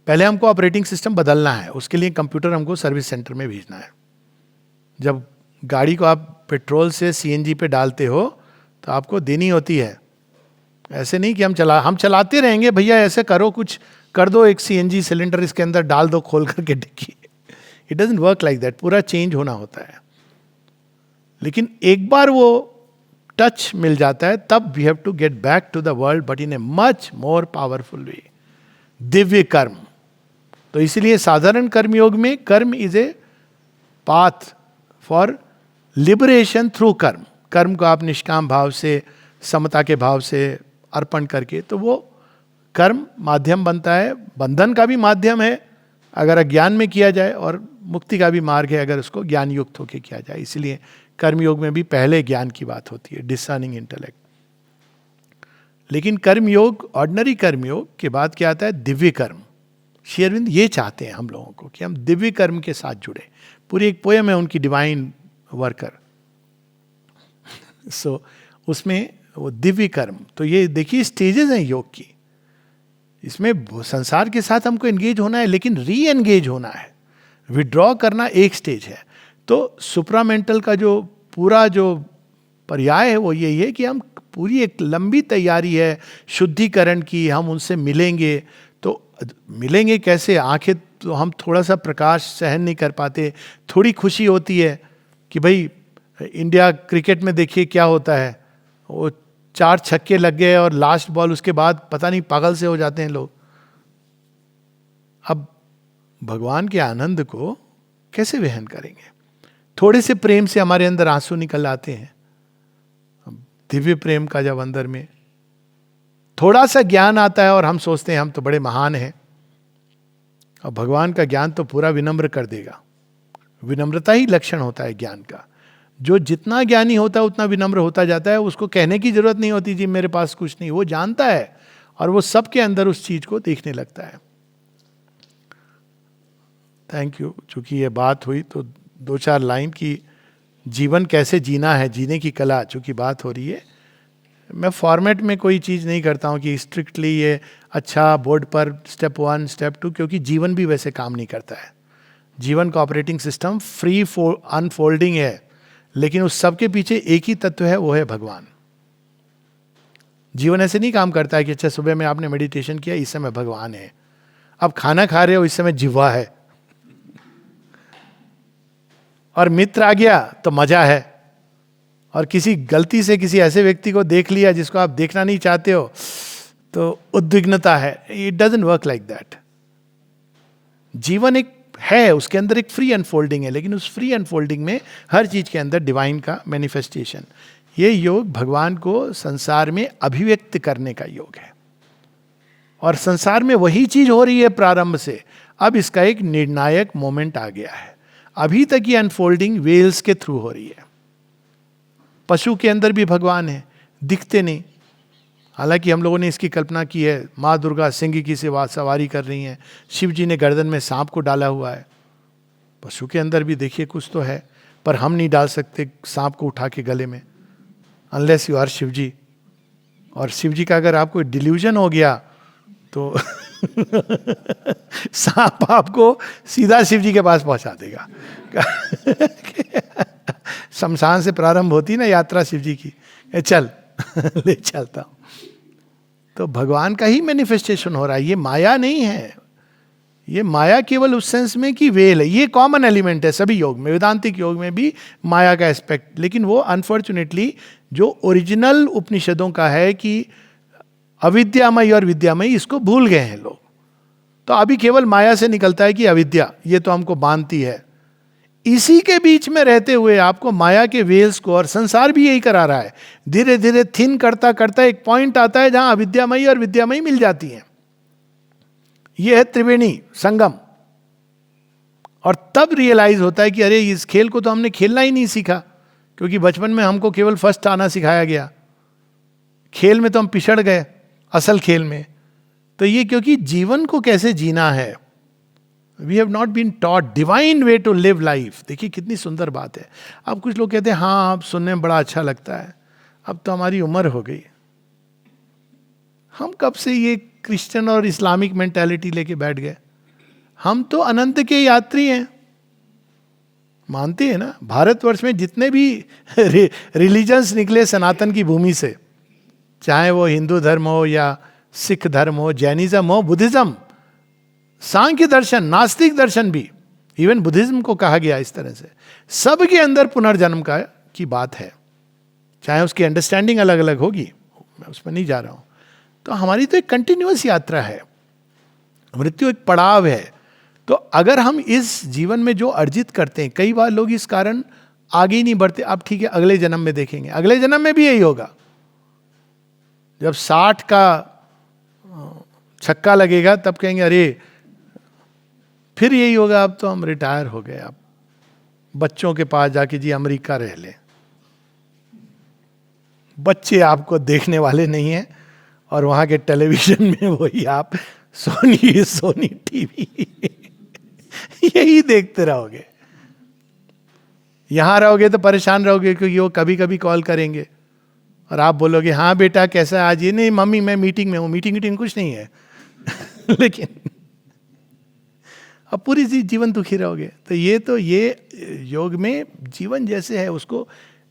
पहले हमको ऑपरेटिंग सिस्टम बदलना है, उसके लिए कंप्यूटर हमको सर्विस सेंटर में भेजना है। जब गाड़ी को आप पेट्रोल से सीएनजी पे डालते हो तो आपको देनी होती है। ऐसे नहीं कि हम चलाते रहेंगे, भैया ऐसे करो, कुछ कर दो, एक सीएनजी सिलेंडर इसके अंदर डाल दो खोल करके dickey. It doesn't work like that, पूरा चेंज होना होता है। लेकिन एक बार वो टच मिल जाता है तब we have to get back to the world, but in a much more powerful way. दिव्य कर्म, तो इसलिए साधारण कर्म योग में karma is a path for liberation through karma. कर्म को आप निष्काम भाव से, समता के भाव से, अर्पण करके, तो वो कर्म माध्यम बनता है, बंधन का भी माध्यम है अगर अज्ञान में किया जाए, और मुक्ति का भी मार्ग है अगर उसको ज्ञान युक्त होकर किया जाए। इसलिए कर्मयोग में भी पहले ज्ञान की बात होती है, डिसर्निंग इंटेलेक्ट। लेकिन कर्मयोग, ऑर्डिनरी कर्मयोग के बाद क्या आता है? दिव्य कर्म। श्री अरविंद ये चाहते हैं हम लोगों को कि हम दिव्य कर्म के साथ जुड़े। पूरी एक पोयम है उनकी, डिवाइन वर्कर। सो उसमें वो दिव्य कर्म, तो ये देखिए स्टेजेस हैं योग की। इसमें संसार के साथ हमको एंगेज होना है, लेकिन री एंगेज होना है, विड्रॉ करना एक स्टेज है। तो सुप्रामेंटल का जो पूरा जो पर्याय है वो यही है कि हम पूरी एक लंबी तैयारी है शुद्धिकरण की, हम उनसे मिलेंगे। तो मिलेंगे कैसे? आंखें तो हम थोड़ा सा प्रकाश सहन नहीं कर पाते, थोड़ी खुशी होती है कि भाई इंडिया क्रिकेट में देखिए क्या होता है, वो 4 छक्के लग गए और लास्ट बॉल उसके बाद पता नहीं पागल से हो जाते हैं लोग। अब भगवान के आनंद को कैसे वहन करेंगे? थोड़े से प्रेम से हमारे अंदर आंसू निकल आते हैं। दिव्य प्रेम का जब अंदर में थोड़ा सा ज्ञान आता है और हम सोचते हैं हम तो बड़े महान हैं, और भगवान का ज्ञान तो पूरा विनम्र कर देगा। विनम्रता ही लक्षण होता है ज्ञान का। जो जितना ज्ञानी होता है उतना विनम्र होता जाता है, उसको कहने की जरूरत नहीं होती जी मेरे पास कुछ नहीं, वो जानता है और वो सबके अंदर उस चीज को देखने लगता है। Thank you. चूंकि ये बात हुई तो 2-4 लाइन की जीवन कैसे जीना है, जीने की कला, चूंकि बात हो रही है। मैं फॉर्मेट में कोई चीज़ नहीं करता हूँ कि स्ट्रिक्टली ये अच्छा बोर्ड पर स्टेप 1 स्टेप 2, क्योंकि जीवन भी वैसे काम नहीं करता है। जीवन का ऑपरेटिंग सिस्टम फ्री अनफोल्डिंग है, लेकिन उस सब के पीछे एक ही तत्व है, वो है भगवान। जीवन ऐसे नहीं काम करता है कि अच्छा सुबह में आपने मेडिटेशन किया, इस समय भगवान है, अब खाना खा रहे हो इस समय जिह्वा है, और मित्र आ गया तो मजा है, और किसी गलती से किसी ऐसे व्यक्ति को देख लिया जिसको आप देखना नहीं चाहते हो तो उद्विग्नता है। It doesn't work like that. जीवन एक है, उसके अंदर एक फ्री अनफोल्डिंग है, लेकिन उस फ्री अनफोल्डिंग में हर चीज के अंदर डिवाइन का मैनिफेस्टेशन। ये योग भगवान को संसार में अभिव्यक्त करने का योग है, और संसार में वही चीज हो रही है प्रारंभ से। अब इसका एक निर्णायक मोमेंट आ गया है। अभी तक ये अनफोल्डिंग वेल्स के थ्रू हो रही है। पशु के अंदर भी भगवान है, दिखते नहीं, हालांकि हम लोगों ने इसकी कल्पना की है। माँ दुर्गा सिंह की सवारी कर रही हैं, शिव जी ने गर्दन में सांप को डाला हुआ है। पशु के अंदर भी देखिए कुछ तो है, पर हम नहीं डाल सकते सांप को उठा के गले में, अनलेस यू आर शिव जी। और शिव जी का अगर आपको डिल्यूजन हो गया तो सांप आपको सीधा शिव जी के पास पहुंचा देगा। शमशान से प्रारंभ होती ना यात्रा शिव जी की, चल ले चलता हूं। तो भगवान का ही मैनिफेस्टेशन हो रहा है, ये माया नहीं है। ये माया केवल उस सेंस में कि वेल है, ये कॉमन एलिमेंट है सभी योग में, वेदांतिक योग में भी माया का एस्पेक्ट, लेकिन वो अनफॉर्चुनेटली जो ओरिजिनल उपनिषदों का है कि अविद्यामय और विद्यामय, इसको भूल गए हैं लोग। तो अभी केवल माया से निकलता है कि अविद्या ये तो हमको बांधती है। इसी के बीच में रहते हुए आपको माया के वेल्स को, और संसार भी यही करा रहा है, धीरे धीरे थिन करता करता एक पॉइंट आता है जहां अविद्यामयी और विद्यामयी मिल जाती हैं। यह है त्रिवेणी संगम। और तब रियलाइज होता है कि अरे इस खेल को तो हमने खेलना ही नहीं सीखा, क्योंकि बचपन में हमको केवल फर्स्ट आना सिखाया गया, खेल में तो हम पिछड़ गए असल खेल में। तो ये क्योंकि जीवन को कैसे जीना है, we have not been taught divine way to live life. देखिए कितनी सुंदर बात है। अब कुछ लोग कहते हैं हाँ अब सुनने में बड़ा अच्छा लगता है, अब तो हमारी उम्र हो गई। हम कब से ये क्रिश्चियन और इस्लामिक मेंटालिटी लेके बैठ गए? हम तो अनंत के यात्री हैं, मानते हैं ना। भारतवर्ष में जितने भी रिलीजन्स निकले सनातन की भूमि से, चाहे वो हिंदू धर्म हो या सिख धर्म हो, जैनिज्म हो, बुद्धिज्म, सांख्य दर्शन, नास्तिक दर्शन भी, इवन बुद्धिज्म को कहा गया इस तरह से, सब के अंदर पुनर्जन्म का की बात है। चाहे उसकी अंडरस्टैंडिंग अलग अलग होगी, मैं उस पर नहीं जा रहा हूं। तो हमारी तो एक कंटिन्यूअस यात्रा है, मृत्यु एक पड़ाव है। तो अगर हम इस जीवन में जो अर्जित करते हैं, कई बार लोग इस कारण आगे ही नहीं बढ़ते, अब ठीक है अगले जन्म में देखेंगे, अगले जन्म में भी यही होगा। जब 60 का छक्का लगेगा तब कहेंगे अरे फिर यही होगा, अब तो हम रिटायर हो गए, अब बच्चों के पास जाके जी अमेरिका रह ले। बच्चे आपको देखने वाले नहीं हैं, और वहां के टेलीविजन में वही आप सोनी टीवी यही देखते रहोगे। यहां रहोगे तो परेशान रहोगे, क्योंकि वो कभी कभी कॉल करेंगे और आप बोलोगे हाँ बेटा कैसा है आज, ये नहीं मम्मी मैं मीटिंग में हूँ, मीटिंग कुछ नहीं है लेकिन अब पूरी जीवन दुखी रहोगे। तो ये योग में जीवन जैसे है उसको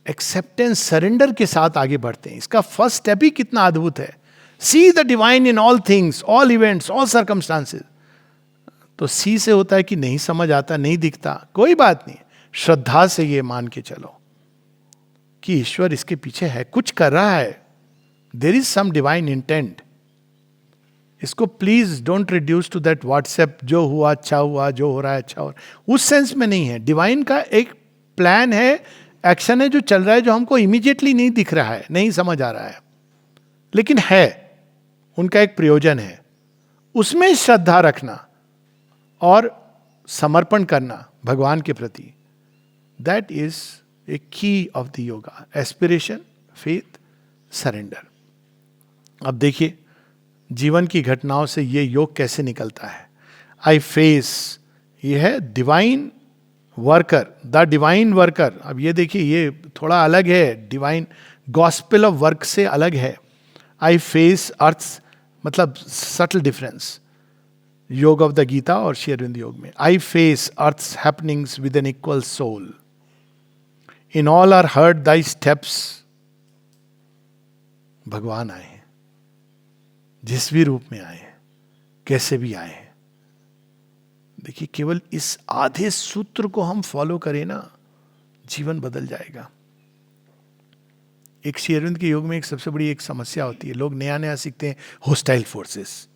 एक्सेप्टेंस सरेंडर के साथ आगे बढ़ते हैं। इसका फर्स्ट स्टेप ही कितना अद्भुत है। See the divine in all things, all events, all circumstances. तो सी से होता है कि नहीं समझ आता, नहीं दिखता, कोई बात नहीं, श्रद्धा से ये मान के चलो कि ईश्वर इसके पीछे है, कुछ कर रहा है, there is some divine intent. इसको please don't reduce to that WhatsApp, जो हुआ अच्छा हुआ, जो हो रहा है अच्छा हो रहा है, उस सेंस में नहीं है। डिवाइन का एक प्लान है, एक्शन है जो चल रहा है, जो हमको इमीडिएटली नहीं दिख रहा है, नहीं समझ आ रहा है, लेकिन है, उनका एक प्रयोजन है। उसमें श्रद्धा रखना और समर्पण करना भगवान के प्रति, दैट इज ए की of the yoga. Aspiration, faith, surrender. अब देखिए जीवन की घटनाओं से ये योग कैसे निकलता है। आई फेस, ये है divine worker, the divine worker. अब ये देखिए ये थोड़ा अलग है, डिवाइन गॉस्पेल ऑफ वर्क से अलग है। आई फेस अर्थ, मतलब subtle difference yoga of the Gita और श्री अरविंद योग में। I face earth happenings with an equal soul, in all are heard thy steps. भगवान आए हैं, जिस भी रूप में आए हैं, कैसे भी आए हैं। देखिए केवल इस आधे सूत्र को हम फॉलो करें ना, जीवन बदल जाएगा। एक श्री अरविंद के योग में एक सबसे बड़ी एक समस्या होती है, लोग नया नया सीखते हैं होस्टाइल फोर्सेस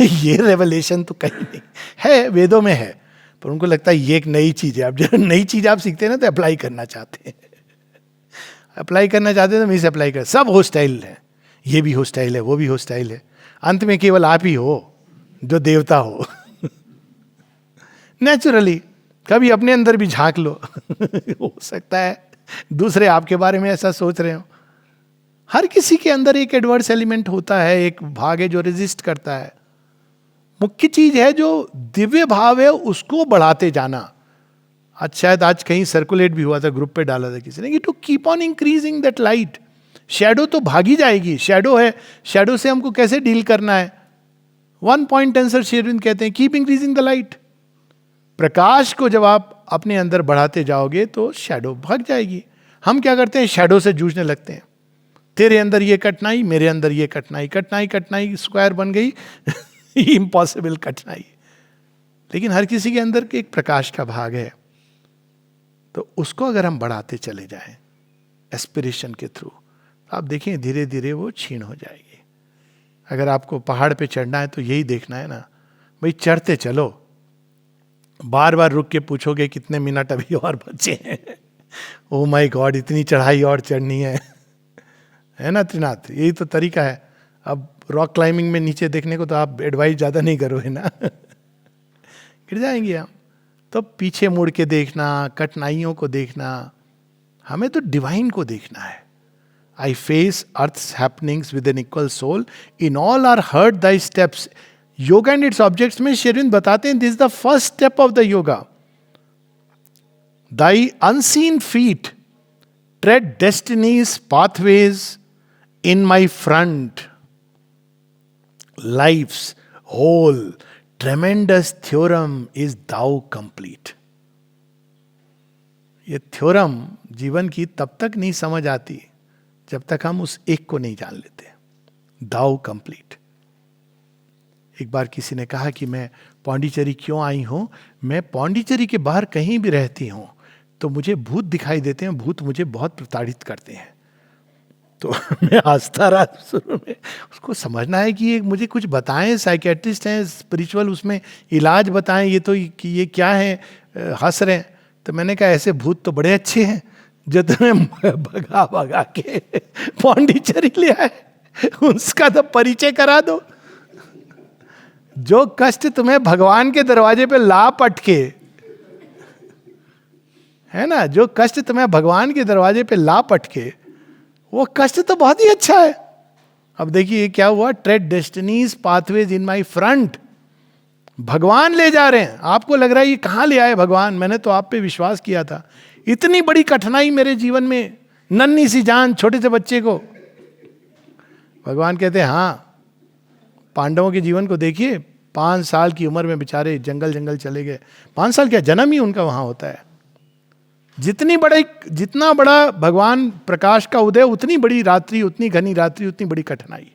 ये रेवलेशन तो कहीं नहीं है, वेदों में है, पर उनको लगता है ये एक नई चीज है। अब जब नई चीज आप सीखते हैं ना तो अप्लाई करना चाहते हैं, अप्लाई करना चाहते हैं तो मिस अप्लाई कर, सब होस्टाइल है, ये भी होस्टाइल है, वो भी होस्टाइल है, अंत में केवल आप ही हो जो देवता हो नेचुरली कभी अपने अंदर भी झांक लो हो सकता है दूसरे आपके बारे में ऐसा सोच रहे हो। हर किसी के अंदर एक एडवर्स एलिमेंट होता है, एक भाग है जो रेजिस्ट करता है। मुख्य चीज है जो दिव्य भाव है उसको बढ़ाते जाना। आज शायद आज कहीं सर्कुलेट भी हुआ था, ग्रुप पे डाला था किसी ने कि to keep on increasing that light. Shadow तो भागी जाएगी, शैडो है, शैडो से हमको कैसे डील करना है। One point answer Shri Aurobindo कहते हैं कीप इंक्रीजिंग द लाइट। प्रकाश को जब आप अपने अंदर बढ़ाते जाओगे तो शैडो भाग जाएगी। हम क्या करते हैं, शैडो से जूझने लगते हैं, तेरे अंदर ये कठिनाई, मेरे अंदर ये कठिनाई, कठिनाई कठिनाई स्क्वायर बन गई इम्पॉसिबल कठिनाई। लेकिन हर किसी के अंदर एक प्रकाश का भाग है, तो उसको अगर हम बढ़ाते चले जाएं एस्पिरेशन के थ्रू, आप देखें धीरे धीरे वो क्षीण हो जाएगी। अगर आपको पहाड़ पे चढ़ना है तो यही देखना है ना भाई, चढ़ते चलो, बार बार रुक के पूछोगे कितने मिनट अभी और बचे हैं ओ माय गॉड इतनी चढ़ाई और चढ़नी है ना त्रिनाथ, यही तो तरीका है। अब रॉक क्लाइंबिंग में नीचे देखने को तो आप एडवाइस ज़्यादा नहीं करोगे ना गिर जाएंगे हम। तो पीछे मुड़ के देखना, कठिनाइयों को देखना, हमें तो डिवाइन को देखना है। I face earth's happenings with an equal soul. In all are heard thy steps. Yoga and its objects में श्री अरविंद बताते हैं, this is the first step of the yoga. Thy unseen feet tread destiny's pathways in my front. Life's whole tremendous theorem is thou complete. ये theorem जीवन की तब तक नहीं समझ आती जब तक हम उस एक को नहीं जान लेते, दाउ कंप्लीट। एक बार किसी ने कहा कि मैं पौंडीचेरी क्यों आई हूं, मैं पौंडीचेरी के बाहर कहीं भी रहती हूं तो मुझे भूत दिखाई देते हैं, भूत मुझे बहुत प्रताड़ित करते हैं। तो मैं हंसता रहा शुरू में, उसको समझना है कि ये मुझे कुछ बताएं, साइकेट्रिस्ट हैं, स्पिरिचुअल उसमें इलाज बताएं, ये तो कि ये क्या है, हंस रहे हैं। तो मैंने कहा ऐसे भूत तो बड़े अच्छे हैं जो तुम्हें भगा भगा के पौंडीचेरी ले आए, उसका तो परिचय करा दो। जो कष्ट तुम्हें भगवान के दरवाजे पे ला पटके, है ना, जो कष्ट तुम्हें भगवान के दरवाजे पे ला पटके, वो कष्ट तो बहुत ही अच्छा है। अब देखिए क्या हुआ, tread destinies pathways in my front. भगवान ले जा रहे हैं, आपको लग रहा है ये कहां ले आए भगवान, मैंने तो आप पे विश्वास किया था, इतनी बड़ी कठिनाई मेरे जीवन में, नन्ही सी जान, छोटे से बच्चे को। भगवान कहते हैं हाँ, पांडवों के जीवन को देखिए, 5 साल की उम्र में बेचारे जंगल जंगल चले गए। 5 साल क्या, जन्म ही उनका वहां होता है। जितना बड़ा भगवान प्रकाश का उदय, उतनी बड़ी रात्रि, उतनी घनी रात्रि, उतनी बड़ी कठिनाई।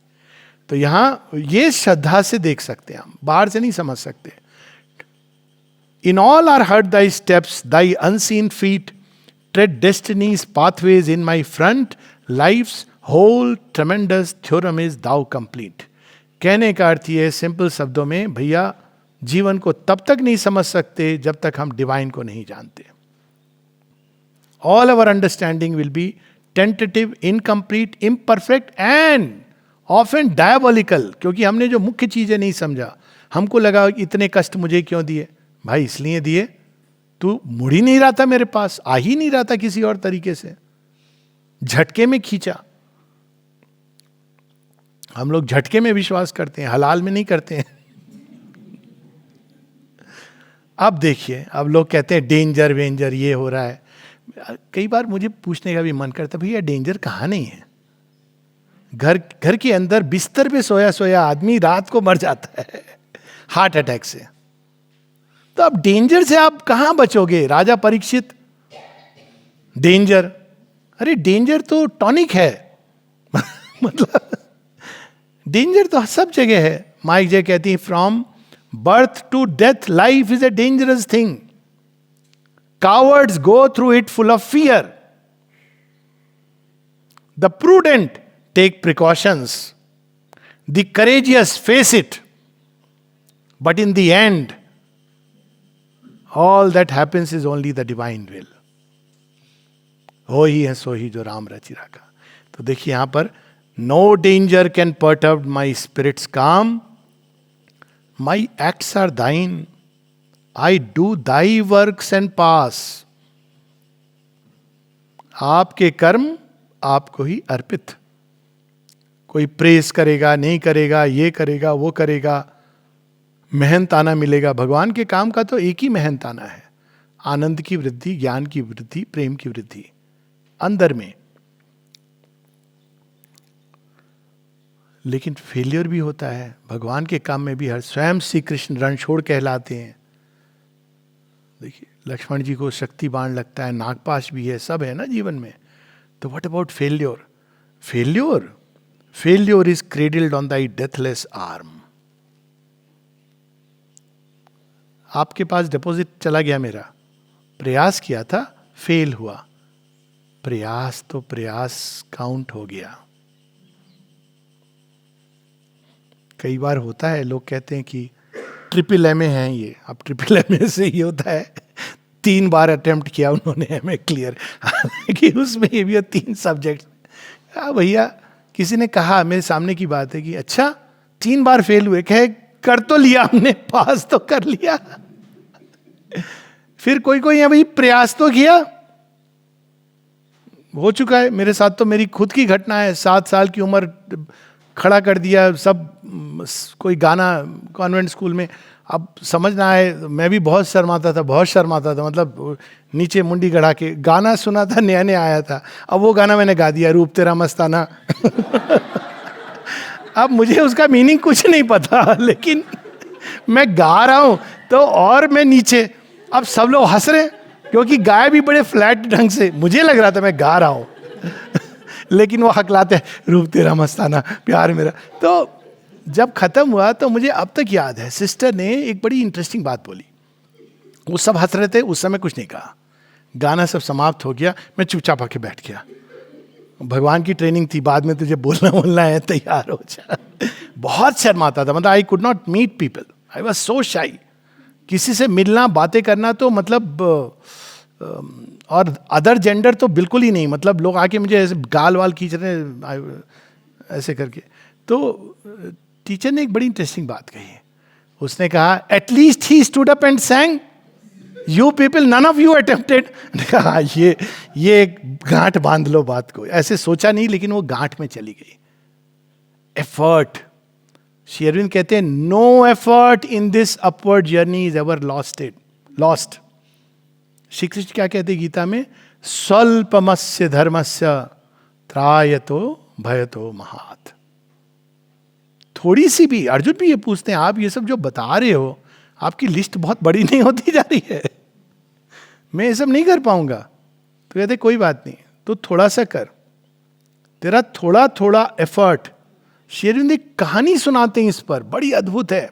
तो यहां ये श्रद्धा से देख सकते हैं, हम बाहर से नहीं समझ सकते। In all are heard thy steps, thy unseen feet, tread destinies pathways in my front, life's whole tremendous theorem is thou complete. कहने का अर्थ ये सिंपल शब्दों में, भैया जीवन को तब तक नहीं समझ सकते जब तक हम डिवाइन को नहीं जानते। All our understanding will be tentative, incomplete, imperfect and often diabolical. क्योंकि हमने जो मुख्य चीजें नहीं समझा, हमको लगा इतने कष्ट मुझे क्यों दिए भाई, इसलिए दिए तू मुड़ ही नहीं रहा था मेरे पास, आ ही नहीं रहा था किसी और तरीके से, झटके में खींचा। हम लोग झटके में विश्वास करते हैं, हलाल में नहीं करते हैं। अब देखिए, अब लोग कहते हैं डेंजर वेंजर ये हो रहा है। कई बार मुझे पूछने का भी मन करता है, भैया डेंजर कहाँ नहीं है? घर के अंदर बिस्तर पे सोया सोया आदमी रात को मर जाता है हार्ट अटैक से। तो अब डेंजर से आप कहां बचोगे? राजा परीक्षित, डेंजर, अरे डेंजर तो टॉनिक है मतलब डेंजर तो सब जगह है। माइक जे कहती है, from birth to death life is a dangerous thing, cowards go through it full of fear, the prudent take precautions, the courageous face it, but in the end all that happens is only the divine will. हो ही है सो ही जो राम रचि राखा। तो देखिए यहां पर, no danger can perturb my spirit's calm, my acts are thine, I do thy works and pass. आपके कर्म आपको ही अर्पित। कोई प्रेस करेगा नहीं करेगा, ये करेगा वो करेगा, मेहनताना मिलेगा। भगवान के काम का तो एक ही मेहनताना है, आनंद की वृद्धि, ज्ञान की वृद्धि, प्रेम की वृद्धि अंदर में। लेकिन फेलियर भी होता है भगवान के काम में भी। हर स्वयं श्री कृष्ण रणछोड़ कहलाते हैं। देखिए लक्ष्मण जी को शक्ति बाण लगता है, नागपाश भी है, सब है ना जीवन में। तो what about failure? Failure is cradled on thy deathless arm. आपके पास डिपॉजिट चला गया मेरा, प्रयास किया था, फेल हुआ, प्रयास तो प्रयास काउंट हो गया। कई बार होता है, लोग कहते हैं कि ट्रिपल एमए है ये। अब ट्रिपल एमए से ये होता है 3 बार अटेम्प्ट किया उन्होंने एमए क्लियर, हालांकि उसमें ये भी 3 सब्जेक्ट। भैया किसी ने कहा, मेरे सामने की बात है, कि अच्छा 3 बार फेल हुए, कहे कर तो लिया हमने, पास तो कर लिया। फिर कोई है भाई, प्रयास तो किया, हो चुका है। मेरे साथ तो मेरी खुद की घटना है, 7 साल की उम्र खड़ा कर दिया सब, कोई गाना कॉन्वेंट स्कूल में। अब समझना है, मैं भी बहुत शर्माता था, मतलब नीचे मुंडी गड़ा के गाना सुना था, नया नया आया था। अब वो गाना मैंने गा दिया, रूप तेरा मस्ताना। अब मुझे उसका मीनिंग कुछ नहीं पता, लेकिन मैं गा रहा हूं तो, और मैं नीचे, अब सब लोग हंस रहे हैं क्योंकि गाए भी बड़े फ्लैट ढंग से, मुझे लग रहा था मैं गा रहा हूं लेकिन वो हकलाते हैं, रूप तेरा मस्ताना, प्यार मेरा। तो जब खत्म हुआ तो मुझे अब तक याद है, सिस्टर ने एक बड़ी इंटरेस्टिंग बात बोली। वो सब हंस रहे थे, उस समय कुछ नहीं कहा, गाना सब समाप्त हो गया, मैं चुपचाप आके बैठ गया। भगवान की ट्रेनिंग थी, बाद में तुझे बोलना है, तैयार हो जा। बहुत शर्माता था, मतलब I could not meet people, I was so shy. किसी से मिलना, बातें करना तो मतलब और अदर जेंडर तो बिल्कुल ही नहीं, मतलब लोग आके मुझे ऐसे गाल वाल खींच रहे हैं ऐसे करके। तो टीचर ने एक बड़ी इंटरेस्टिंग बात कही, उसने कहा at least he stood up and sang, you people none of you attempted. कहा ये गांठ बांध लो बात को, ऐसे सोचा नहीं लेकिन वो गांठ में चली गई। एफर्ट, श्री अरविंद कहते हैं no effort in this upward journey is ever lost. Shri Krishna क्या कहते हैं गीता में, स्वल्पमस्य धर्मस्य त्रायतो भयतो महात। थोड़ी सी भी, अर्जुन भी ये पूछते हैं आप ये सब जो बता रहे हो आपकी लिस्ट बहुत बड़ी नहीं होती जा रही है, मैं ये सब नहीं कर पाऊंगा। तो कहते कोई बात नहीं, तो थोड़ा सा कर, तेरा थोड़ा थोड़ा एफर्ट। श्री अरविंद एक कहानी सुनाते हैं इस पर, बड़ी अद्भुत है,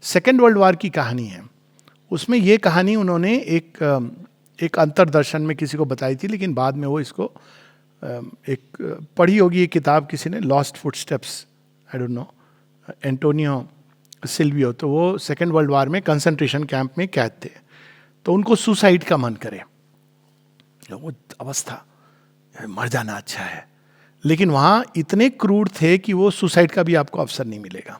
सेकेंड वर्ल्ड वॉर की कहानी है। उसमें ये कहानी उन्होंने एक अंतरदर्शन में किसी को बताई थी, लेकिन बाद में वो इसको एक पढ़ी होगी एक किताब किसी ने, lost footsteps, I don't know, Antonio Silvio. तो वो सेकेंड वर्ल्ड वॉर में कंसंट्रेशन कैंप में कैद थे, तो उनको सुसाइड का मन करे, वो अवस्था, मर जाना अच्छा है, लेकिन वहाँ इतने क्रूर थे कि वो सुसाइड का भी आपको अवसर नहीं मिलेगा,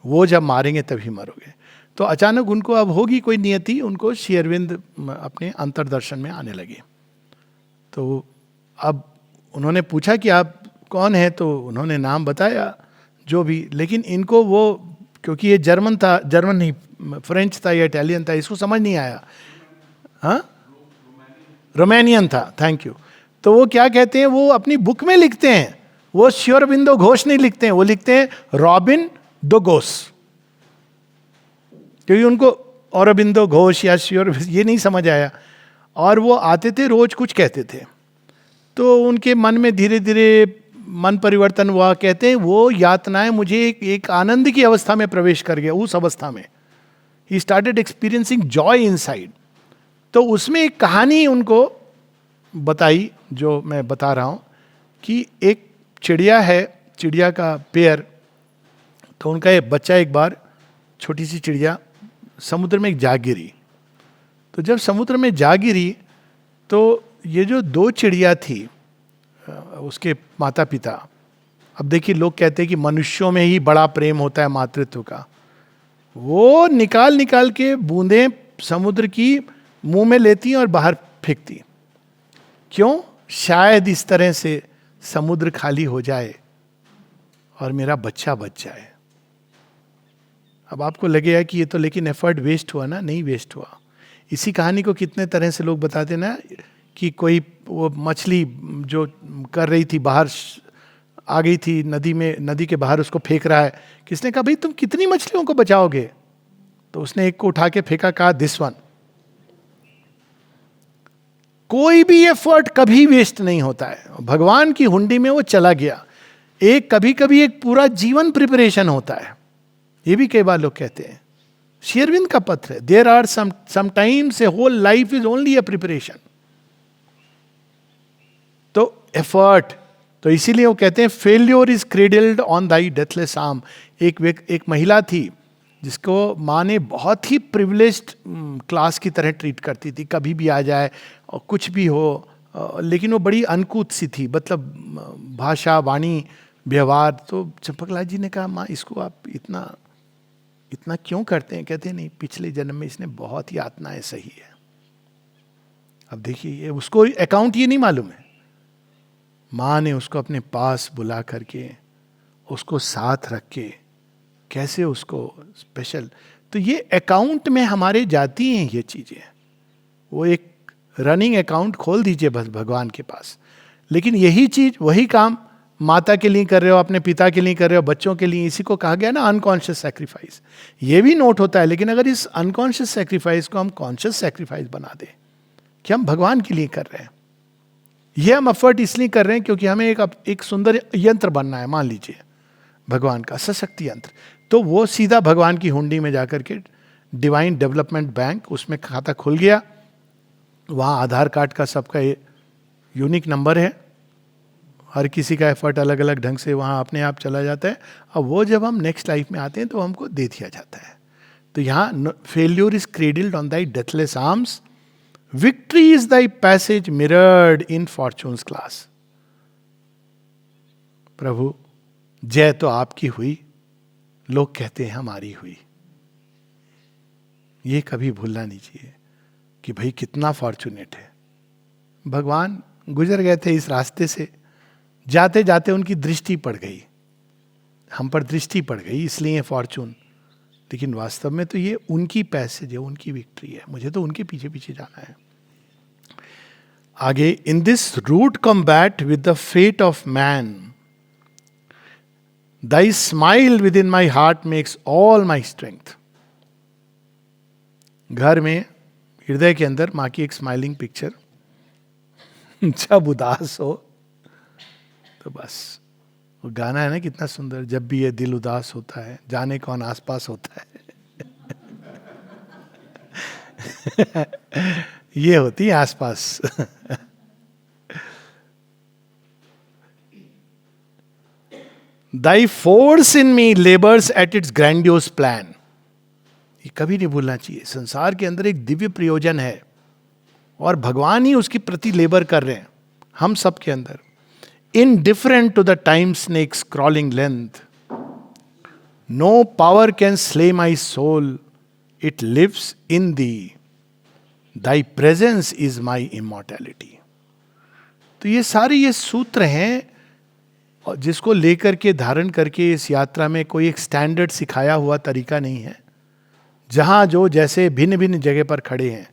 वो जब मारेंगे तभी मरोगे। तो अचानक उनको अब होगी कोई नियति, उनको श्री अरविंद अपने अंतरदर्शन में आने लगे। तो अब उन्होंने पूछा कि आप कौन हैं, तो उन्होंने नाम बताया जो भी, लेकिन इनको वो, क्योंकि ये जर्मन नहीं फ्रेंच था या इटालियन था, इसको समझ नहीं आया। हाँ, रोमानियन था, थैंक यू। तो वो क्या कहते हैं, वो अपनी बुक में लिखते हैं, वो श्री अरविंदो घोष नहीं लिखते हैं, वो लिखते हैं रॉबिन दो घोष, क्योंकि उनको औरबिंदो घोष या श्योर ये नहीं समझ आया। और वो आते थे रोज कुछ कहते थे, तो उनके मन में धीरे धीरे मन परिवर्तन हुआ। कहते हैं वो यातनाएं मुझे एक आनंद की अवस्था में प्रवेश कर गया, उस अवस्था में he started experiencing Joy inside. तो उसमें एक कहानी उनको बताई जो मैं बता रहा हूँ, कि एक चिड़िया है, चिड़िया का पेयर, तो उनका एक बच्चा एक बार, छोटी सी चिड़िया समुद्र में जा गिरी। तो जब समुद्र में जा गिरी तो ये जो दो चिड़िया थी, उसके माता पिता, अब देखिए लोग कहते हैं कि मनुष्यों में ही बड़ा प्रेम होता है मातृत्व का, वो निकाल निकाल के बूंदें समुद्र की मुंह में लेती और बाहर फेंकती। क्यों? शायद इस तरह से समुद्र खाली हो जाए और मेरा बच्चा बच जाए। अब आपको लगेगा कि ये तो लेकिन एफर्ट वेस्ट हुआ ना, नहीं वेस्ट हुआ। इसी कहानी को कितने तरह से लोग बताते ना, कि कोई वो मछली जो कर रही थी बाहर आ गई थी नदी में, नदी के बाहर उसको फेंक रहा है, किसने कहा भाई तुम कितनी मछलियों को बचाओगे, तो उसने एक को उठा के फेंका, कहा दिस वन। कोई भी एफर्ट कभी वेस्ट नहीं होता है, भगवान की हुंडी में वो चला गया। एक कभी कभी एक पूरा जीवन प्रिपरेशन होता है, ये भी कई बार लोग कहते हैं। श्री अरविंद का पत्र है, there are sometimes a whole life is only a preparation. तो एफर्ट, तो इसीलिए वो कहते हैं failure is cradled on thy deathless arm. एक महिला थी जिसको माँ ने बहुत ही प्रिविलेज्ड क्लास की तरह ट्रीट करती थी, कभी भी आ जाए और कुछ भी हो, लेकिन वो बड़ी अनकूत सी थी, मतलब भाषा वाणी व्यवहार। तो चंपकलाल जी ने कहा माँ इसको आप इतना इतना क्यों करते हैं? कहते नहीं, पिछले जन्म में इसने बहुत ही यातनाएं सही है। अब देखिए उसको अकाउंट ये नहीं मालूम है, माँ ने उसको अपने पास बुला करके उसको साथ रख के कैसे उसको स्पेशल, तो ये अकाउंट में हमारे जाती हैं ये चीजें। वो एक रनिंग अकाउंट खोल दीजिए बस भगवान के पास। लेकिन यही चीज, वही काम माता के लिए कर रहे हो, अपने पिता के लिए कर रहे हो, बच्चों के लिए, इसी को कहा गया ना अनकॉन्शियस सेक्रीफाइस। ये भी नोट होता है, लेकिन अगर इस अनकॉन्शियस सेक्रीफाइस को हम कॉन्शियस सेक्रीफाइस बना दें कि हम भगवान के लिए कर रहे हैं, ये हम एफर्ट इसलिए कर रहे हैं क्योंकि हमें एक सुंदर यंत्र बनना है, मान लीजिए भगवान का सशक्ति यंत्र, तो वो सीधा भगवान की हुंडी में जाकर के डिवाइन डेवलपमेंट बैंक, उसमें खाता खुल गया, वहाँ आधार कार्ड का सबका यूनिक नंबर है, हर किसी का एफर्ट अलग अलग ढंग से वहाँ अपने आप चला जाता है। अब वो जब हम नेक्स्ट लाइफ में आते हैं तो हमको दे दिया जाता है। तो यहाँ failure is cradled on thy deathless arms, victory is thy passage mirrored in fortune's glass. प्रभु जय तो आपकी हुई, लोग कहते हैं हमारी हुई. ये कभी भूलना नहीं चाहिए कि भाई कितना फॉर्चुनेट है. भगवान गुजर गए थे इस रास्ते से, जाते जाते उनकी दृष्टि पड़ गई, हम पर दृष्टि पड़ गई, इसलिए फॉर्चून. लेकिन वास्तव में तो ये उनकी पैसेज है, उनकी विक्ट्री है. मुझे तो उनके पीछे पीछे जाना है. आगे, in this rude combat with the fate of man, thy smile within my heart makes all my strength. घर में हृदय के अंदर माँ की एक स्माइलिंग पिक्चर. जब उदास हो तो बस वो गाना है ना, कितना सुंदर. जब भी ये दिल उदास होता है, जाने कौन आसपास होता है. ये होती है आसपास. दाई force in me labours at its grandiose plan. ये कभी नहीं भूलना चाहिए. संसार के अंदर एक दिव्य प्रयोजन है और भगवान ही उसकी प्रति लेबर कर रहे हैं हम सब के अंदर. Indifferent to the time snake's crawling length, no power can slay my soul, it lives in thee, thy presence is my immortality. तो ये सारे ये सूत्र हैं और जिसको लेकर के धारण करके इस यात्रा में कोई एक स्टैंडर्ड सिखाया हुआ तरीका नहीं है. जहां जो जैसे भिन्न भिन्न जगह पर खड़े हैं,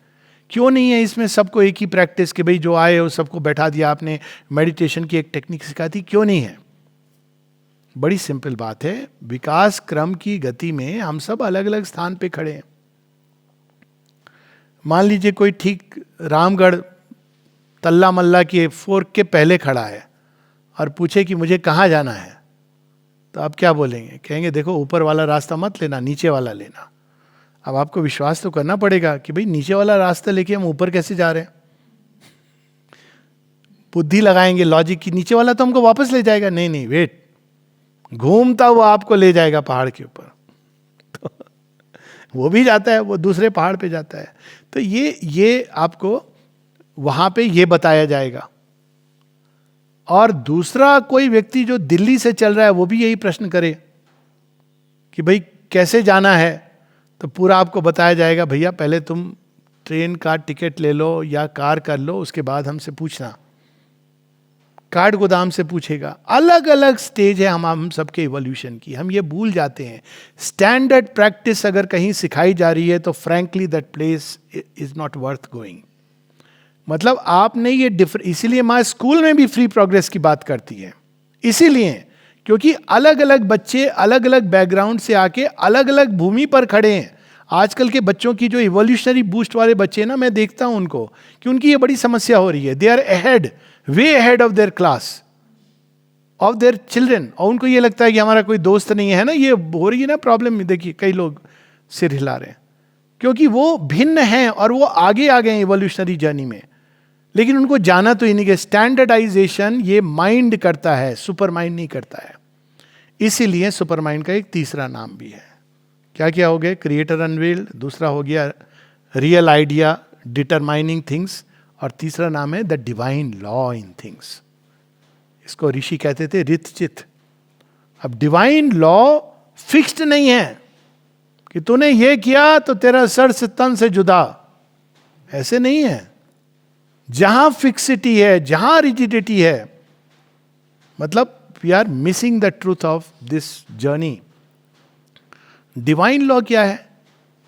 क्यों नहीं है इसमें सबको एक ही प्रैक्टिस कि भाई जो आए वो सबको बैठा दिया आपने, मेडिटेशन की एक टेक्निक सिखा दी. क्यों नहीं है? बड़ी सिंपल बात है. विकास क्रम की गति में हम सब अलग अलग स्थान पे खड़े हैं. मान लीजिए कोई ठीक रामगढ़ तल्ला मल्ला के फोर्क के पहले खड़ा है और पूछे कि मुझे कहाँ जाना है, तो आप क्या बोलेंगे? कहेंगे देखो ऊपर वाला रास्ता मत लेना, नीचे वाला लेना. अब आपको विश्वास तो करना पड़ेगा कि भाई नीचे वाला रास्ता लेके हम ऊपर कैसे जा रहे हैं. बुद्धि लगाएंगे लॉजिक की, नीचे वाला तो हमको वापस ले जाएगा. नहीं नहीं, वेट, घूमता हुआ आपको ले जाएगा पहाड़ के ऊपर. तो वो भी जाता है, वो दूसरे पहाड़ पे जाता है. तो ये आपको वहां पे ये बताया जाएगा. और दूसरा कोई व्यक्ति जो दिल्ली से चल रहा है वो भी यही प्रश्न करे कि भाई कैसे जाना है, तो पूरा आपको बताया जाएगा भैया पहले तुम ट्रेन का टिकट ले लो या कार कर लो, उसके बाद हमसे पूछना. कार्ड गोदाम से पूछेगा. अलग अलग स्टेज है हम सबके इवोल्यूशन की. हम ये भूल जाते हैं. स्टैंडर्ड प्रैक्टिस अगर कहीं सिखाई जा रही है तो frankly that place is not worth going. मतलब आपने ये इसीलिए माँ स्कूल में भी फ्री प्रोग्रेस की बात करती है. इसीलिए क्योंकि अलग अलग बच्चे अलग अलग बैकग्राउंड से आके अलग अलग भूमि पर खड़े हैं. आजकल के बच्चों की जो इवोल्यूशनरी बूस्ट वाले बच्चे ना, मैं देखता हूं उनको कि उनकी ये बड़ी समस्या हो रही है. They are ahead, way ahead of their class, of their children. और उनको ये लगता है कि हमारा कोई दोस्त नहीं है ना. ये हो रही है ना प्रॉब्लम. देखिए कई लोग सिर हिला रहे हैं क्योंकि वो भिन्न हैं और वो आगे आ गए हैं इवोल्यूशनरी जर्नी में. लेकिन उनको जाना तो इन्हीं के. स्टैंडर्डाइजेशन ये माइंड करता है, सुपर माइंड नहीं करता है. इसीलिए सुपर माइंड का एक तीसरा नाम भी है. क्या क्या हो गए? क्रिएटर अनवील्ड, दूसरा हो गया रियल आइडिया डिटरमाइनिंग थिंग्स, और तीसरा नाम है the divine law in things. इसको ऋषि कहते थे रितचित. अब डिवाइन लॉ फिक्स्ड नहीं है कि तूने ये किया तो तेरा सर से तन से जुदा, ऐसे नहीं है. जहां फिक्सिटी है, जहां रिजिडिटी है, मतलब we are missing the truth of this journey. Divine law क्या है?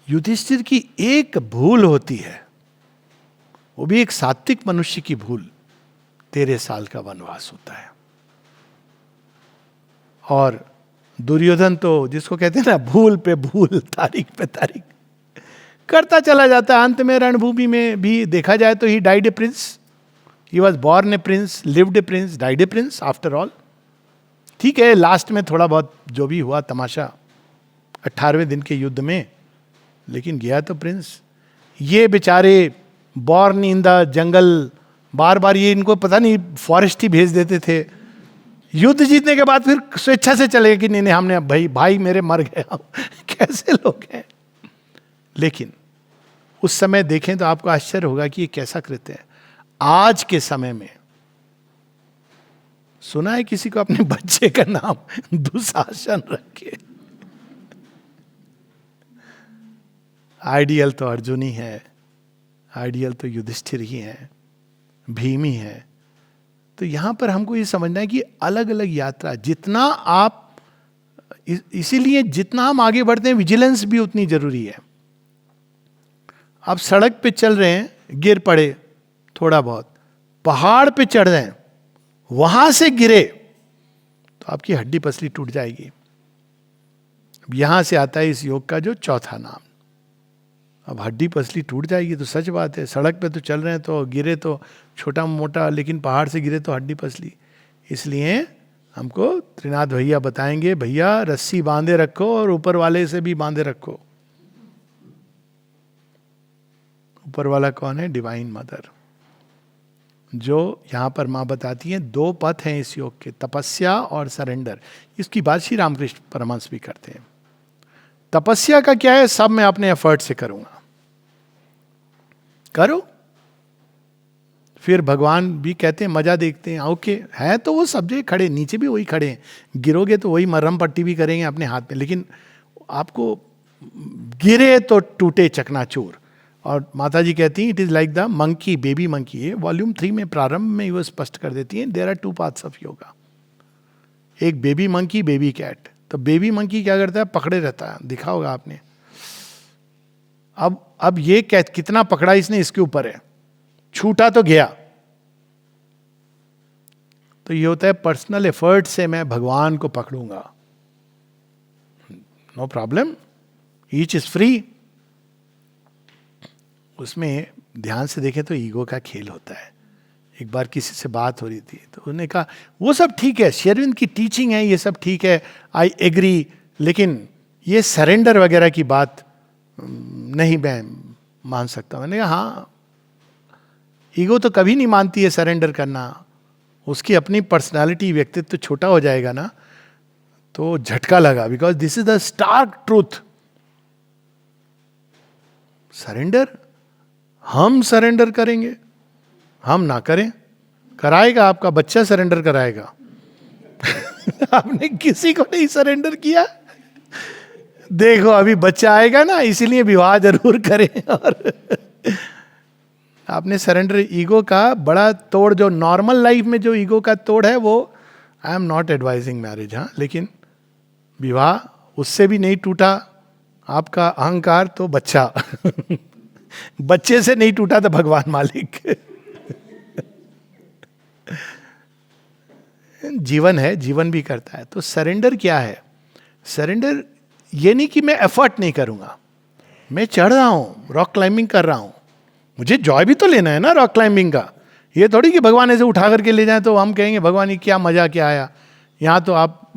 युधिष्ठिर की एक भूल होती है, वो भी एक सात्विक मनुष्य की भूल. 13 साल का वनवास होता है. और दुर्योधन तो जिसको कहते हैं ना भूल पे भूल, तारीख पे तारीख करता चला जाता है. अंत में रणभूमि में भी देखा जाए तो he died A Prince. He was born a Prince, lived A Prince, died A Prince after all. ठीक है, लास्ट में थोड़ा बहुत जो भी हुआ तमाशा 18वें दिन के युद्ध में, लेकिन गया तो प्रिंस. ये बेचारे बॉर्न इन द जंगल, बार बार ये इनको पता नहीं फॉरेस्ट ही भेज देते थे. युद्ध जीतने के बाद फिर स्वेच्छा से चले कि नहीं नहीं हमने भाई मेरे मर गए. कैसे लोग हैं. लेकिन उस समय देखें तो आपको आश्चर्य होगा कि ये कैसा कृत्य है। आज के समय में सुना है किसी को अपने बच्चे का नाम दुशासन रखे? आइडियल तो अर्जुन ही है, आइडियल तो युधिष्ठिर ही है, भीम ही है। तो यहां पर हमको ये समझना है कि अलग अलग यात्रा, जितना आप, इसीलिए जितना हम आगे बढ़ते हैं विजिलेंस भी उतनी जरूरी है। आप सड़क पे चल रहे हैं, गिर पड़े थोड़ा बहुत, पहाड़ पे चढ़ रहे हैं, वहां से गिरे तो आपकी हड्डी पसली टूट जाएगी। यहां से आता है इस योग का जो चौथा नाम। अब हड्डी पसली टूट जाएगी तो सच बात है, सड़क पे तो चल रहे हैं तो गिरे तो छोटा मोटा, लेकिन पहाड़ से गिरे तो हड्डी पसली। इसलिए हमको त्रिनाथ भैया बताएंगे, भैया रस्सी बांधे रखो और ऊपर वाले से भी बांधे रखो। ऊपर वाला कौन है? Divine mother. जो यहां पर मां बताती हैं, दो पथ हैं इस योग के, तपस्या और सरेंडर। इसकी बात श्री रामकृष्ण परमहंस भी करते हैं। तपस्या का क्या है? सब मैं अपने एफर्ट से करूंगा। करो, फिर भगवान भी कहते हैं मजा देखते हैं। ओके है तो वो सब जगह खड़े, नीचे भी वही खड़े हैं, गिरोगे तो वही मरहम पट्टी भी करेंगे अपने हाथ में, लेकिन आपको गिरे तो टूटे चकनाचूर। और माता जी कहती हैं it is like the monkey, baby monkey. ये वॉल्यूम 3 में प्रारंभ में वो स्पष्ट कर देती हैं, there are 2 parts of yoga. एक बेबी मंकी, बेबी कैट। तो बेबी मंकी क्या करता है? पकड़े रहता है, दिखा होगा आपने। अब ये कैट कितना पकड़ा इसने, इसके ऊपर है, छूटा तो गया। तो ये होता है पर्सनल एफर्ट से मैं भगवान को पकड़ूंगा, no problem, each is free. उसमें ध्यान से देखें तो ईगो का खेल होता है। एक बार किसी से बात हो रही थी तो उन्होंने कहा वो सब ठीक है, शेर अरविंद की टीचिंग है, ये सब ठीक है, आई एग्री, लेकिन ये सरेंडर वगैरह की बात नहीं मैं मान सकता। मैंने कहा हाँ, ईगो तो कभी नहीं मानती है सरेंडर करना। उसकी अपनी पर्सनालिटी, व्यक्तित्व छोटा हो जाएगा ना तो झटका लगा, because this is the stark truth. Surrender, हम सरेंडर करेंगे? हम ना करें, कराएगा आपका बच्चा सरेंडर कराएगा। आपने किसी को नहीं सरेंडर किया। देखो अभी बच्चा आएगा ना, इसीलिए विवाह जरूर करें। और आपने सरेंडर, ईगो का बड़ा तोड़, जो नॉर्मल लाइफ में जो ईगो का तोड़ है वो, आई एम नॉट एडवाइजिंग मैरिज, हाँ, लेकिन विवाह उससे भी नहीं टूटा आपका अहंकार तो बच्चा। बच्चे से नहीं टूटा तो भगवान मालिक। जीवन है, जीवन भी करता है। तो सरेंडर क्या है? सरेंडर ये नहीं कि मैं एफर्ट नहीं करूंगा, मैं चढ़ रहा हूं, रॉक क्लाइंबिंग कर रहा हूं, मुझे जॉय भी तो लेना है ना रॉक क्लाइंबिंग का। ये थोड़ी कि भगवान ऐसे उठा करके ले जाए तो हम कहेंगे भगवान ये क्या मजा क्या आया। यहां तो आप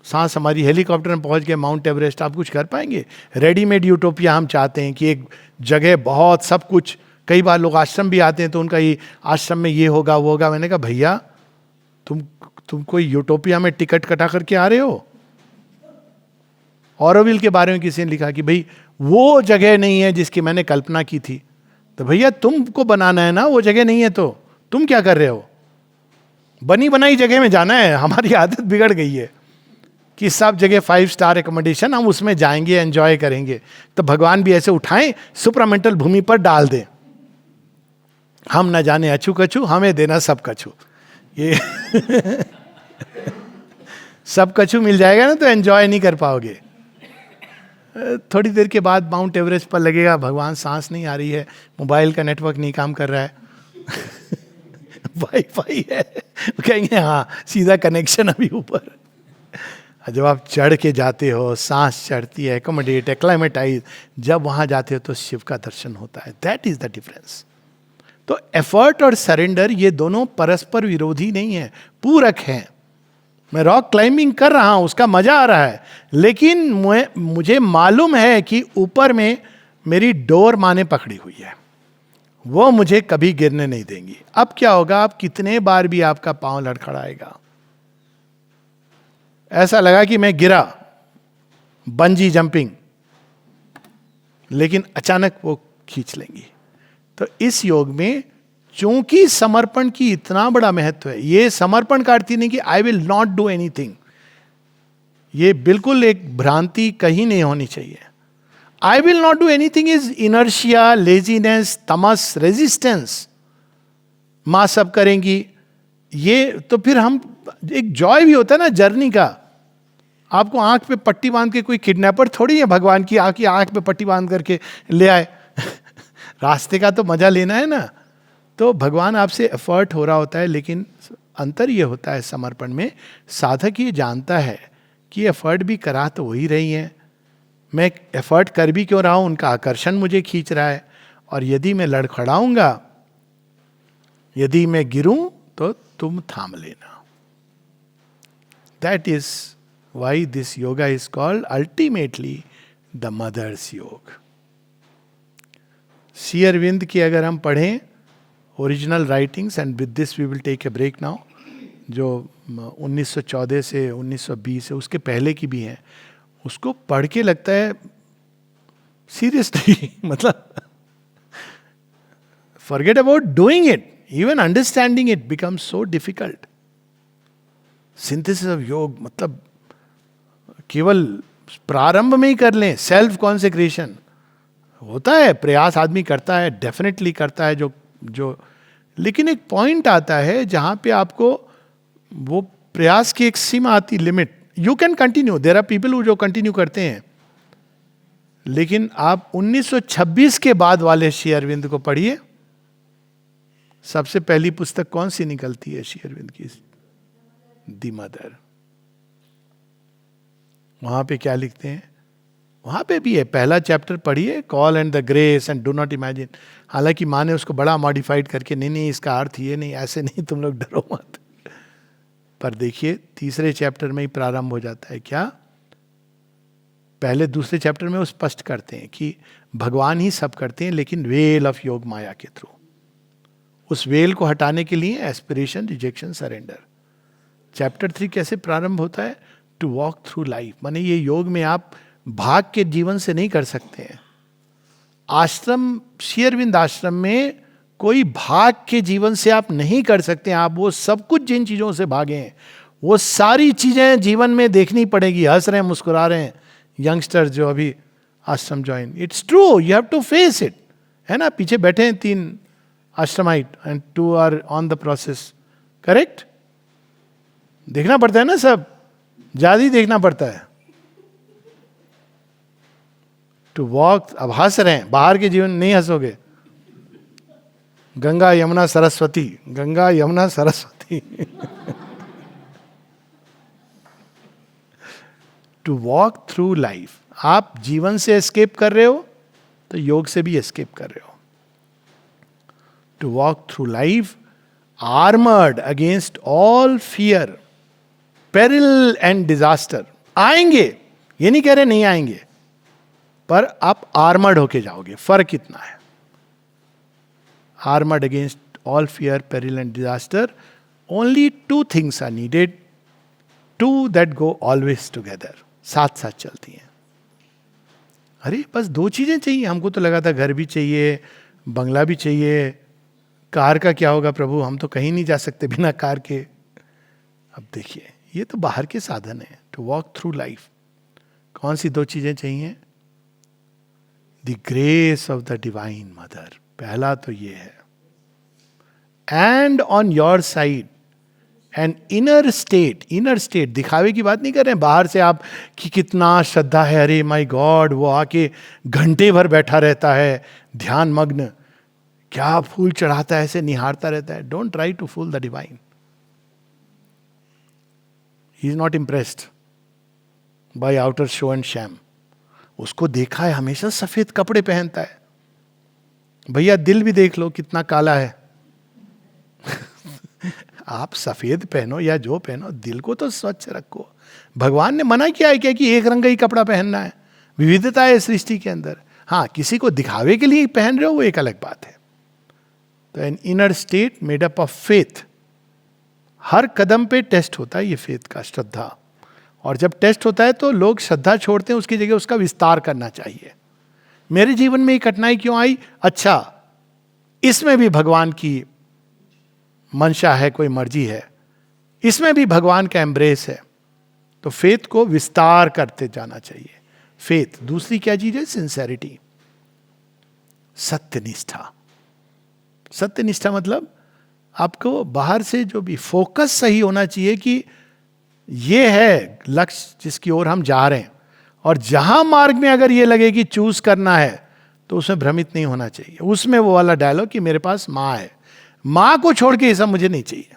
सांस हमारी हेलीकॉप्टर में पहुंच गए माउंट एवरेस्ट, आप कुछ कर पाएंगे? रेडीमेड यूटोपिया हम चाहते हैं कि एक जगह बहुत सब कुछ। कई बार लोग आश्रम भी आते हैं तो उनका ये आश्रम में ये होगा वो होगा। मैंने कहा भैया तुम कोई यूटोपिया में टिकट कटा करके आ रहे हो? ऑरोविल के बारे में किसी ने लिखा कि भाई वो जगह नहीं है जिसकी मैंने कल्पना की थी। तो भैया तुमको बनाना है ना, वो जगह नहीं है तो तुम क्या कर रहे हो? बनी बनाई जगह में जाना है। हमारी आदत बिगड़ गई है कि सब जगह 5 स्टार एकोमोडेशन, हम उसमें जाएंगे, एंजॉय करेंगे। तो भगवान भी ऐसे उठाएं, सुप्रामेंटल भूमि पर डाल दें, हम न जाने अछू कछू, हमें देना सब कछू। ये सब कछू मिल जाएगा ना तो एंजॉय नहीं कर पाओगे। थोड़ी देर के बाद माउंट एवरेस्ट पर लगेगा भगवान सांस नहीं आ रही है, मोबाइल का नेटवर्क नहीं काम कर रहा है, वाईफाई है, कहेंगे हाँ सीधा कनेक्शन अभी ऊपर। जब आप चढ़ के जाते हो, सांस चढ़ती है, एकोमोडेट, एक्लाइमेटाइज, जब वहां जाते हो तो शिव का दर्शन होता है। That is the difference. तो एफर्ट और सरेंडर ये दोनों परस्पर विरोधी नहीं है, पूरक हैं। मैं रॉक क्लाइंबिंग कर रहा हूं, उसका मजा आ रहा है, लेकिन मुझे मालूम है कि ऊपर में मेरी डोर माँ ने पकड़ी हुई है, वो मुझे कभी गिरने नहीं देंगी। अब क्या होगा, आप कितने बार भी आपका पांव लड़खड़ाएगा, ऐसा लगा कि मैं गिरा, बंजी जंपिंग, लेकिन अचानक वो खींच लेंगी। तो इस योग में चूंकि समर्पण की इतना बड़ा महत्व है, ये समर्पण का अर्थ ही नहीं कि I will not do anything, ये बिल्कुल एक भ्रांति कहीं नहीं होनी चाहिए। I will not do anything is inertia, laziness, Tamas, resistance. मां सब करेंगी, ये तो फिर हम, एक जॉय भी होता है ना जर्नी का। आपको आंख पे पट्टी बांध के, कोई किडनैपर थोड़ी है भगवान की आंख पे पट्टी बांध करके ले आए रास्ते का तो मजा लेना है ना। तो भगवान आपसे एफर्ट हो रहा होता है, लेकिन अंतर ये होता है समर्पण में, साधक ये जानता है कि एफर्ट भी करा तो वही रही है, मैं एफर्ट कर भी क्यों रहा हूं, उनका आकर्षण मुझे खींच रहा है, और यदि मैं लड़खड़ाऊंगा, यदि मैं गिरूं तो तुम थाम लेना। That is why this yoga is called ultimately the mother's yoga. Shri Arvind की अगर हम पढ़ें original writings, and with this we will take a break now, जो 1914 से 1920 है, उसके पहले की भी हैं, उसको पढ़ के लगता है सीरियसली मतलब forget about doing it, even understanding it becomes so difficult. Synthesis of योग मतलब केवल प्रारंभ में ही कर लें, सेल्फ कॉन्सेक्रेशन होता है, प्रयास आदमी करता है, डेफिनेटली करता है जो लेकिन एक पॉइंट आता है जहां पे आपको वो प्रयास की एक सीमा आती, limit. You can continue, there are people जो कंटिन्यू करते हैं, लेकिन आप 1926 के बाद वाले श्री अरविंद को पढ़िए। सबसे पहली पुस्तक कौन सी निकलती है श्री अरविंद की? The mother. वहां पे क्या लिखते हैं? वहां पे भी है, पहला चैप्टर पढ़िए, call and the grace and do not imagine. हालांकि माँ ने उसको बड़ा मॉडिफाइड करके, नहीं इसका अर्थ ये नहीं, ऐसे नहीं, तुम लोग डरो मत। पर देखिए तीसरे चैप्टर में ही प्रारंभ हो जाता है क्या? पहले दूसरे चैप्टर में वो स्पष्ट करते हैं कि भगवान ही सब करते हैं, लेकिन वेल ऑफ योग माया के थ्रू। उस वेल को हटाने के लिए एस्पिरेशन, रिजेक्शन, सरेंडर। चैप्टर 3 कैसे प्रारंभ होता है? टू वॉक थ्रू लाइफ, माने ये योग में आप भाग के जीवन से नहीं कर सकते हैं। आश्रम, श्री अरविंद आश्रम में कोई भाग के जीवन से आप नहीं कर सकते हैं। आप वो सब कुछ जिन चीजों से भागे हैं, वो सारी चीजें जीवन में देखनी पड़ेगी। हंस रहे हैं, मुस्कुरा रहे हैं यंगस्टर्स जो अभी ashram join, it's true, you have to face it, है ना। पीछे बैठे हैं 3 ashramite and 2 are on the process, correct. देखना पड़ता है ना, सब ज्यादा ही देखना पड़ता है। टू वॉक, अब हंस रहे हैं, बाहर के जीवन नहीं हंसोगे। Ganga Yamuna Saraswati, Ganga Yamuna Saraswati to walk through life, आप जीवन से एस्केप कर रहे हो तो योग से भी एस्केप कर रहे हो। To walk through life armoured against all fear, peril and disaster. आएंगे, ये नहीं कह रहे नहीं आएंगे, पर आप आर्मर्ड होके जाओगे। फर्क इतना है, armoured against all fear, peril and disaster. Only 2 things are needed, 2 that go always together, साथ साथ चलती हैं। अरे बस 2 चीजें चाहिए, हमको तो लगा था घर भी चाहिए, बंगला भी चाहिए, कार का क्या होगा प्रभु, हम तो कहीं नहीं जा सकते बिना कार के। अब देखिए, ये तो बाहर के साधन है। टू वॉक थ्रू लाइफ कौन सी 2 चीजें चाहिए? The grace of the divine mother, पहला तो ये है। And on your side N inner state, inner state, दिखावे की बात नहीं कर रहे हैं बाहर से आप कि कितना श्रद्धा है, अरे माय गॉड, वो आके घंटे भर बैठा रहता है ध्यान मग्न, क्या फूल चढ़ाता है, ऐसे निहारता रहता है। Don't try to fool the divine, he is not impressed by outer show and sham. उसको देखा है हमेशा सफेद कपड़े पहनता है, भैया दिल भी देख लो कितना काला है आप सफेद पहनो या जो पहनो, दिल को तो स्वच्छ रखो। भगवान ने मना किया है क्या कि एक रंग ही कपड़ा पहनना है? विविधता है सृष्टि के अंदर। हाँ, किसी को दिखावे के लिए पहन रहे हो वो एक अलग बात है। तो an inner state made up of faith. हर कदम पे टेस्ट होता है ये फेथ का, श्रद्धा। और जब टेस्ट होता है तो लोग श्रद्धा छोड़ते हैं, उसकी जगह उसका विस्तार करना चाहिए। मेरे जीवन में ये कठिनाई क्यों आई, अच्छा इसमें भी भगवान की मंशा है, कोई मर्जी है, इसमें भी भगवान का एम्ब्रेस है. तो फेथ को विस्तार करते जाना चाहिए. फेथ. दूसरी क्या चीज है? सिंसेरिटी, सत्यनिष्ठा. सत्यनिष्ठा मतलब आपको बाहर से जो भी फोकस सही होना चाहिए कि ये है लक्ष्य जिसकी ओर हम जा रहे हैं, और जहां मार्ग में अगर ये लगे कि चूज करना है तो उसमें भ्रमित नहीं होना चाहिए. उसमें वो वाला डायलॉग कि मेरे पास माँ है, माँ को छोड़ के ये सब मुझे नहीं चाहिए.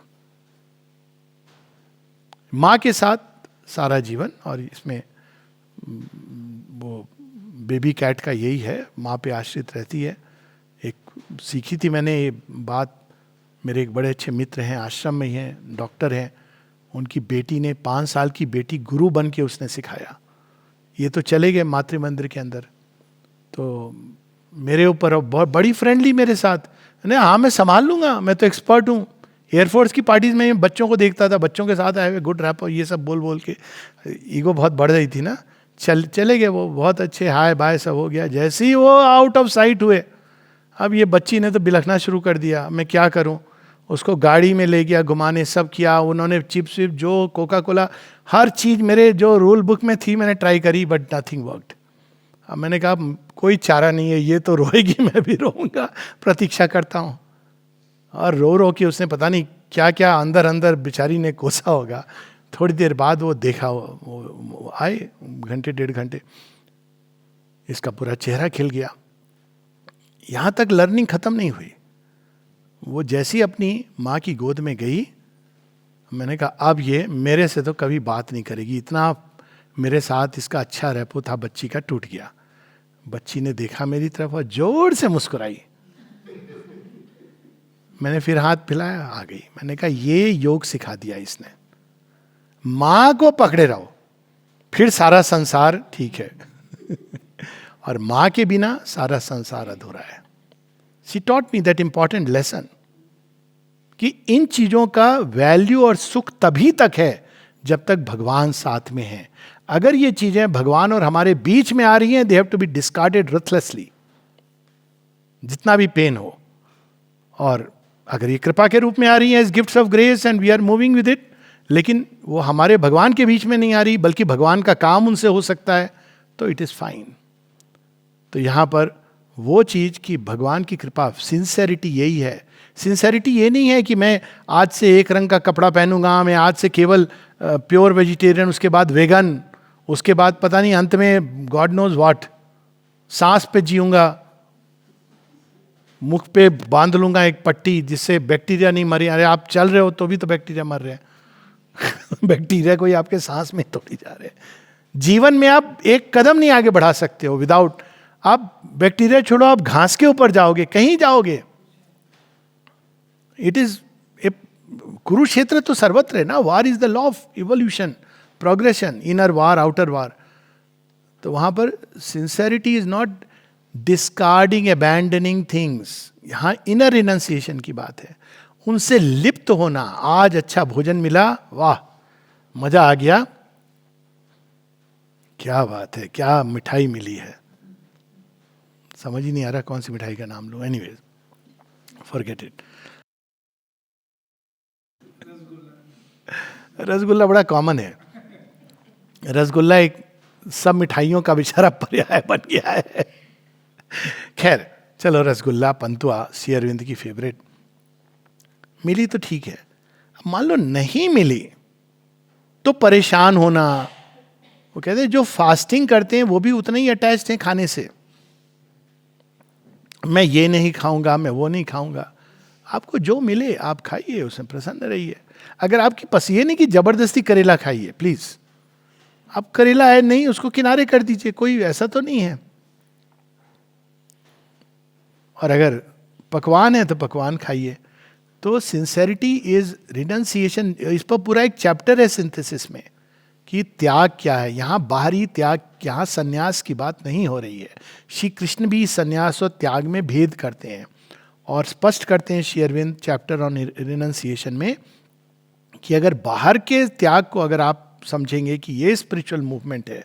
माँ के साथ सारा जीवन, और इसमें वो बेबी कैट का यही है, माँ पे आश्रित रहती है. एक सीखी थी मैंने ये बात, मेरे एक बड़े अच्छे मित्र हैं, आश्रम में ही हैं, डॉक्टर हैं. उनकी बेटी ने, 5 साल की बेटी, गुरु बन के उसने सिखाया. ये तो चले गए मातृ मंदिर के अंदर, तो मेरे ऊपर बहुत बड़ी फ्रेंडली मेरे साथ. नहीं, हाँ मैं संभाल लूंगा, मैं तो एक्सपर्ट हूँ. एयरफोर्स की पार्टीज में बच्चों को देखता था, बच्चों के साथ आए हुए गुड रैप, ये सब बोल बोल के ईगो बहुत बढ़ रही थी ना. चले गए वो, बहुत अच्छे, हाय बाय सब हो गया. जैसे ही वो आउट ऑफ साइट हुए, अब ये बच्ची ने तो बिलखना शुरू कर दिया. मैं क्या करूं? उसको गाड़ी में ले गया घुमाने, सब किया. उन्होंने चिप्स विप जो कोका कोला हर चीज मेरे जो रूल बुक में थी मैंने ट्राई करी, बट नथिंग वर्कड. अब मैंने कहा कोई चारा नहीं है, ये तो रोएगी, मैं भी रोऊंगा, प्रतीक्षा करता हूँ. और रो रो के उसने पता नहीं क्या क्या अंदर अंदर बेचारी ने कोसा होगा. थोड़ी देर बाद वो देखा, वो आए, घंटे 1.5 घंटे, इसका पूरा चेहरा खिल गया. यहां तक लर्निंग खत्म नहीं हुई. वो जैसी अपनी माँ की गोद में गई, मैंने कहा अब ये मेरे से तो कभी बात नहीं करेगी. इतना मेरे साथ इसका अच्छा रेपो था, बच्ची का टूट गया. बच्ची ने देखा मेरी तरफ और जोर से मुस्कुराई. मैंने फिर हाथ फिलाया, आ गई. मैंने कहा ये योग सिखा दिया इसने. माँ को पकड़े रहो, फिर सारा संसार ठीक है. और माँ के बिना सारा संसार अधूरा है. She taught me that important lesson कि इन चीजों का वैल्यू और सुख तभी तक है जब तक भगवान साथ में है. अगर ये चीजें भगवान और हमारे बीच में आ रही हैं, they have to be discarded ruthlessly, जितना भी पेन हो. और अगर ये कृपा के रूप में आ रही है as gifts of grace and we are moving with it, लेकिन वो हमारे भगवान के बीच में नहीं आ रही, बल्कि भगवान का काम उनसे हो सकता है, तो इट इज फाइन. तो यहां पर वो चीज कि भगवान की कृपा, सिंसेरिटी यही है. सिंसेरिटी ये नहीं है कि मैं आज से एक रंग का कपड़ा पहनूंगा, मैं आज से केवल प्योर वेजिटेरियन, उसके बाद वेगन, उसके बाद पता नहीं अंत में गॉड नोज व्हाट, सांस पे जीऊंगा, मुख पे बांध लूंगा एक पट्टी जिससे बैक्टीरिया नहीं मरे. अरे आप चल रहे हो तो भी तो बैक्टीरिया मर रहे हैं. बैक्टीरिया कोई आपके सांस में तोड़ी जा रहे हैं. जीवन में आप एक कदम नहीं आगे बढ़ा सकते हो विदाउट, आप बैक्टीरिया छोड़ो, आप घास के ऊपर जाओगे, कहीं जाओगे. इट इज ए कुरुक्षेत्र तो सर्वत्र है ना. War is the law of evolution, progression, inner war, outer war. तो वहां पर sincerity is not discarding, abandoning things. यहां इनर रिनंसिएशन की बात है, उनसे लिप्त होना. आज अच्छा भोजन मिला, वाह मजा आ गया, क्या बात है, क्या मिठाई मिली है, समझ ही नहीं आ रहा कौन सी मिठाई का नाम लूं. Anyways, forget it. रसगुल्ला बड़ा कॉमन है. रसगुल्ला एक सब मिठाइयों का बेचारा पर्याय बन गया है. खैर चलो, रसगुल्ला, पंतुआ, श्री अरविंद की फेवरेट, मिली तो ठीक है. अब मान लो नहीं मिली तो परेशान होना. वो कहते हैं जो फास्टिंग करते हैं वो भी उतना ही अटैच्ड हैं खाने से. मैं ये नहीं खाऊंगा, मैं वो नहीं खाऊंगा. आपको जो मिले आप खाइए, उसमें प्रसन्न रहिए. अगर आपकी ये नहीं कि जबरदस्ती करेला खाइए, प्लीज. आप करेला है नहीं, उसको किनारे कर दीजिए, कोई ऐसा तो नहीं है. और अगर पकवान है तो पकवान खाइए. तो सिंसेरिटी इज रिनंसिएशन. इस पर पूरा एक चैप्टर है सिंथेसिस में कि त्याग क्या है. यहाँ बाहरी त्याग, यहाँ संन्यास की बात नहीं हो रही है. श्री कृष्ण भी संन्यास और त्याग में भेद करते हैं और स्पष्ट करते हैं Shri Arvind chapter on renunciation में कि अगर बाहर के त्याग को अगर आप समझेंगे कि ये स्पिरिचुअल मूवमेंट है,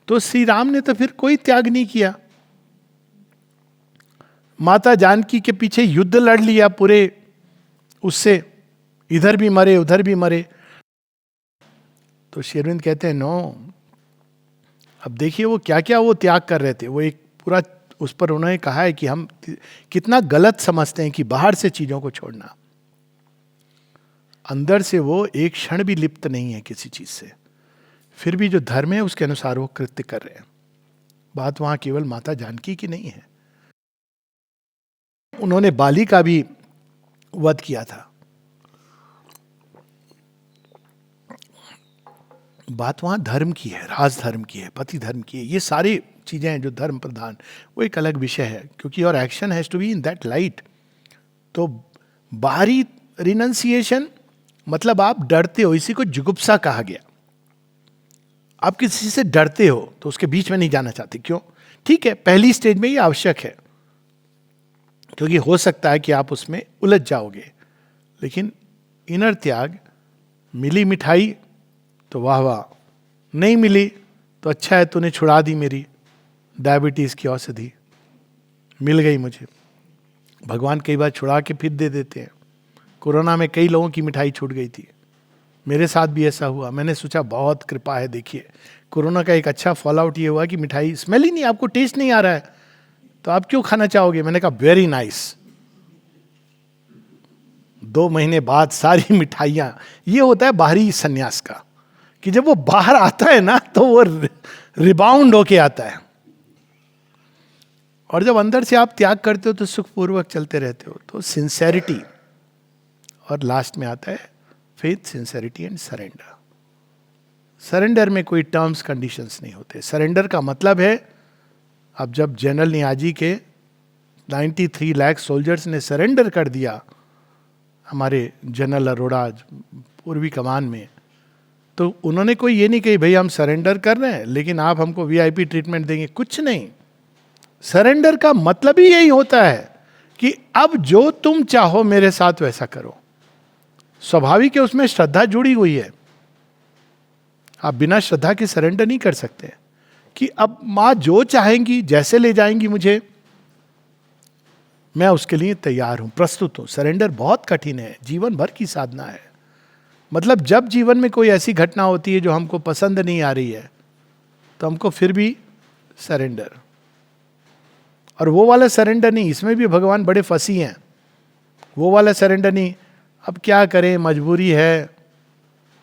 तो श्री राम ने तो फिर कोई त्याग नहीं किया. माता जानकी के पीछे युद्ध लड़ लिया पूरे, उससे इधर भी मरे उधर भी मरे। तो श्री अरविंद कहते हैं नो, अब देखिए वो क्या क्या वो त्याग कर रहे थे। वो एक पूरा उस पर उन्होंने कहा है कि हम कितना गलत समझते हैं कि बाहर से चीजों को छोड़ना, अंदर से वो एक क्षण भी लिप्त नहीं है किसी चीज से, फिर भी जो धर्म है उसके अनुसार वो कृत्य कर रहे हैं। बात वहां केवल माता जानकी की नहीं है, उन्होंने बाली का भी वध किया था। बात वहां धर्म की है, राजधर्म की है, पति धर्म की है। ये सारी चीजें हैं जो धर्म प्रधान, वो एक अलग विषय है, क्योंकि your action has to be in that light. तो बाहरी रिनंसिएशन मतलब आप डरते हो, इसी को जुगुप्सा कहा गया। आप किसी से डरते हो तो उसके बीच में नहीं जाना चाहते, क्यों? ठीक है, पहली स्टेज में ये आवश्यक है, क्योंकि हो सकता है कि आप उसमें उलझ जाओगे। लेकिन इनर त्याग, मिली मिठाई तो वाह वाह, नहीं मिली तो अच्छा है तूने छुड़ा दी मेरी डायबिटीज की औषधि, मिल गई मुझे। भगवान कई बार छुड़ा के फिर दे देते हैं। कोरोना में कई लोगों की मिठाई छूट गई थी, मेरे साथ भी ऐसा हुआ। मैंने सोचा बहुत कृपा है। देखिए, कोरोना का एक अच्छा फॉल आउट ये हुआ कि मिठाई स्मेल ही नहीं, आपको टेस्ट नहीं आ रहा है तो आप क्यों खाना चाहोगे? मैंने कहा वेरी नाइस। 2 महीने बाद सारी मिठाइयां, ये होता है बाहरी सन्यास का, कि जब वो बाहर आता है ना तो वो रिबाउंड होके आता है, और जब अंदर से आप त्याग करते हो तो सुखपूर्वक चलते रहते हो। तो सिंसेरिटी, और लास्ट में आता है faith, sincerity and surrender. Surrender में कोई टर्म्स कंडीशंस नहीं होते। सरेंडर का मतलब है, अब जब जनरल नियाजी के 93 लाख सोल्जर्स ने सरेंडर कर दिया हमारे जनरल अरोड़ा पूर्वी कमान में, तो उन्होंने कोई ये नहीं कही भाई हम सरेंडर कर रहे हैं लेकिन आप हमको वीआईपी ट्रीटमेंट देंगे, कुछ नहीं। सरेंडर का मतलब ही यही होता है कि अब जो तुम चाहो मेरे साथ वैसा करो। स्वाभाविक है, उसमें श्रद्धा जुड़ी हुई है। आप बिना श्रद्धा के सरेंडर नहीं कर सकते, कि अब मां जो चाहेंगी, जैसे ले जाएंगी मुझे, मैं उसके लिए तैयार हूं, प्रस्तुत हूं। सरेंडर बहुत कठिन है, जीवन भर की साधना है। मतलब जब जीवन में कोई ऐसी घटना होती है जो हमको पसंद नहीं आ रही है, तो हमको फिर भी सरेंडर। और वो वाला सरेंडर नहीं, इसमें भी भगवान बड़े फंसी हैं। वो वाला सरेंडर नहीं, अब क्या करें मजबूरी है,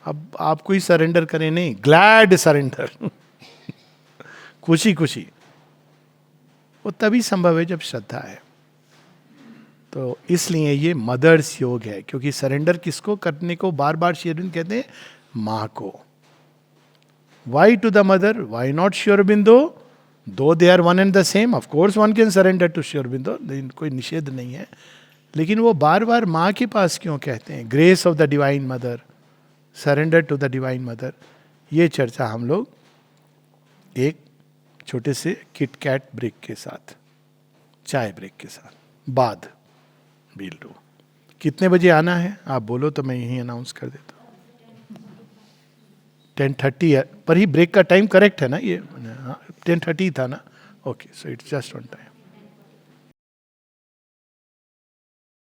अब आपको ही सरेंडर करें, नहीं, ग्लैड सरेंडर खुशी खुशी। वो तभी संभव है जब श्रद्धा है। तो इसलिए ये मदर्स योग है, क्योंकि सरेंडर किसको करने को बार बार श्री अरविंद कहते हैं? मां को। Why to the mother, why not Shri Aurobindo? Though they are one and the same, of course one can surrender to Shri Aurobindo, कोई निषेध नहीं है। लेकिन वो बार बार माँ के पास क्यों कहते हैं? Grace of the divine mother, surrender to the divine mother. ये चर्चा हम लोग एक छोटे से किटकैट ब्रेक के साथ, चाय ब्रेक के साथ बाद बील डू। कितने बजे आना है आप बोलो तो मैं यही अनाउंस कर देता हूँ। 10:30 है, पर ही ब्रेक का टाइम करेक्ट है ना ये? 10:30 था ना? Okay, so it's just on time.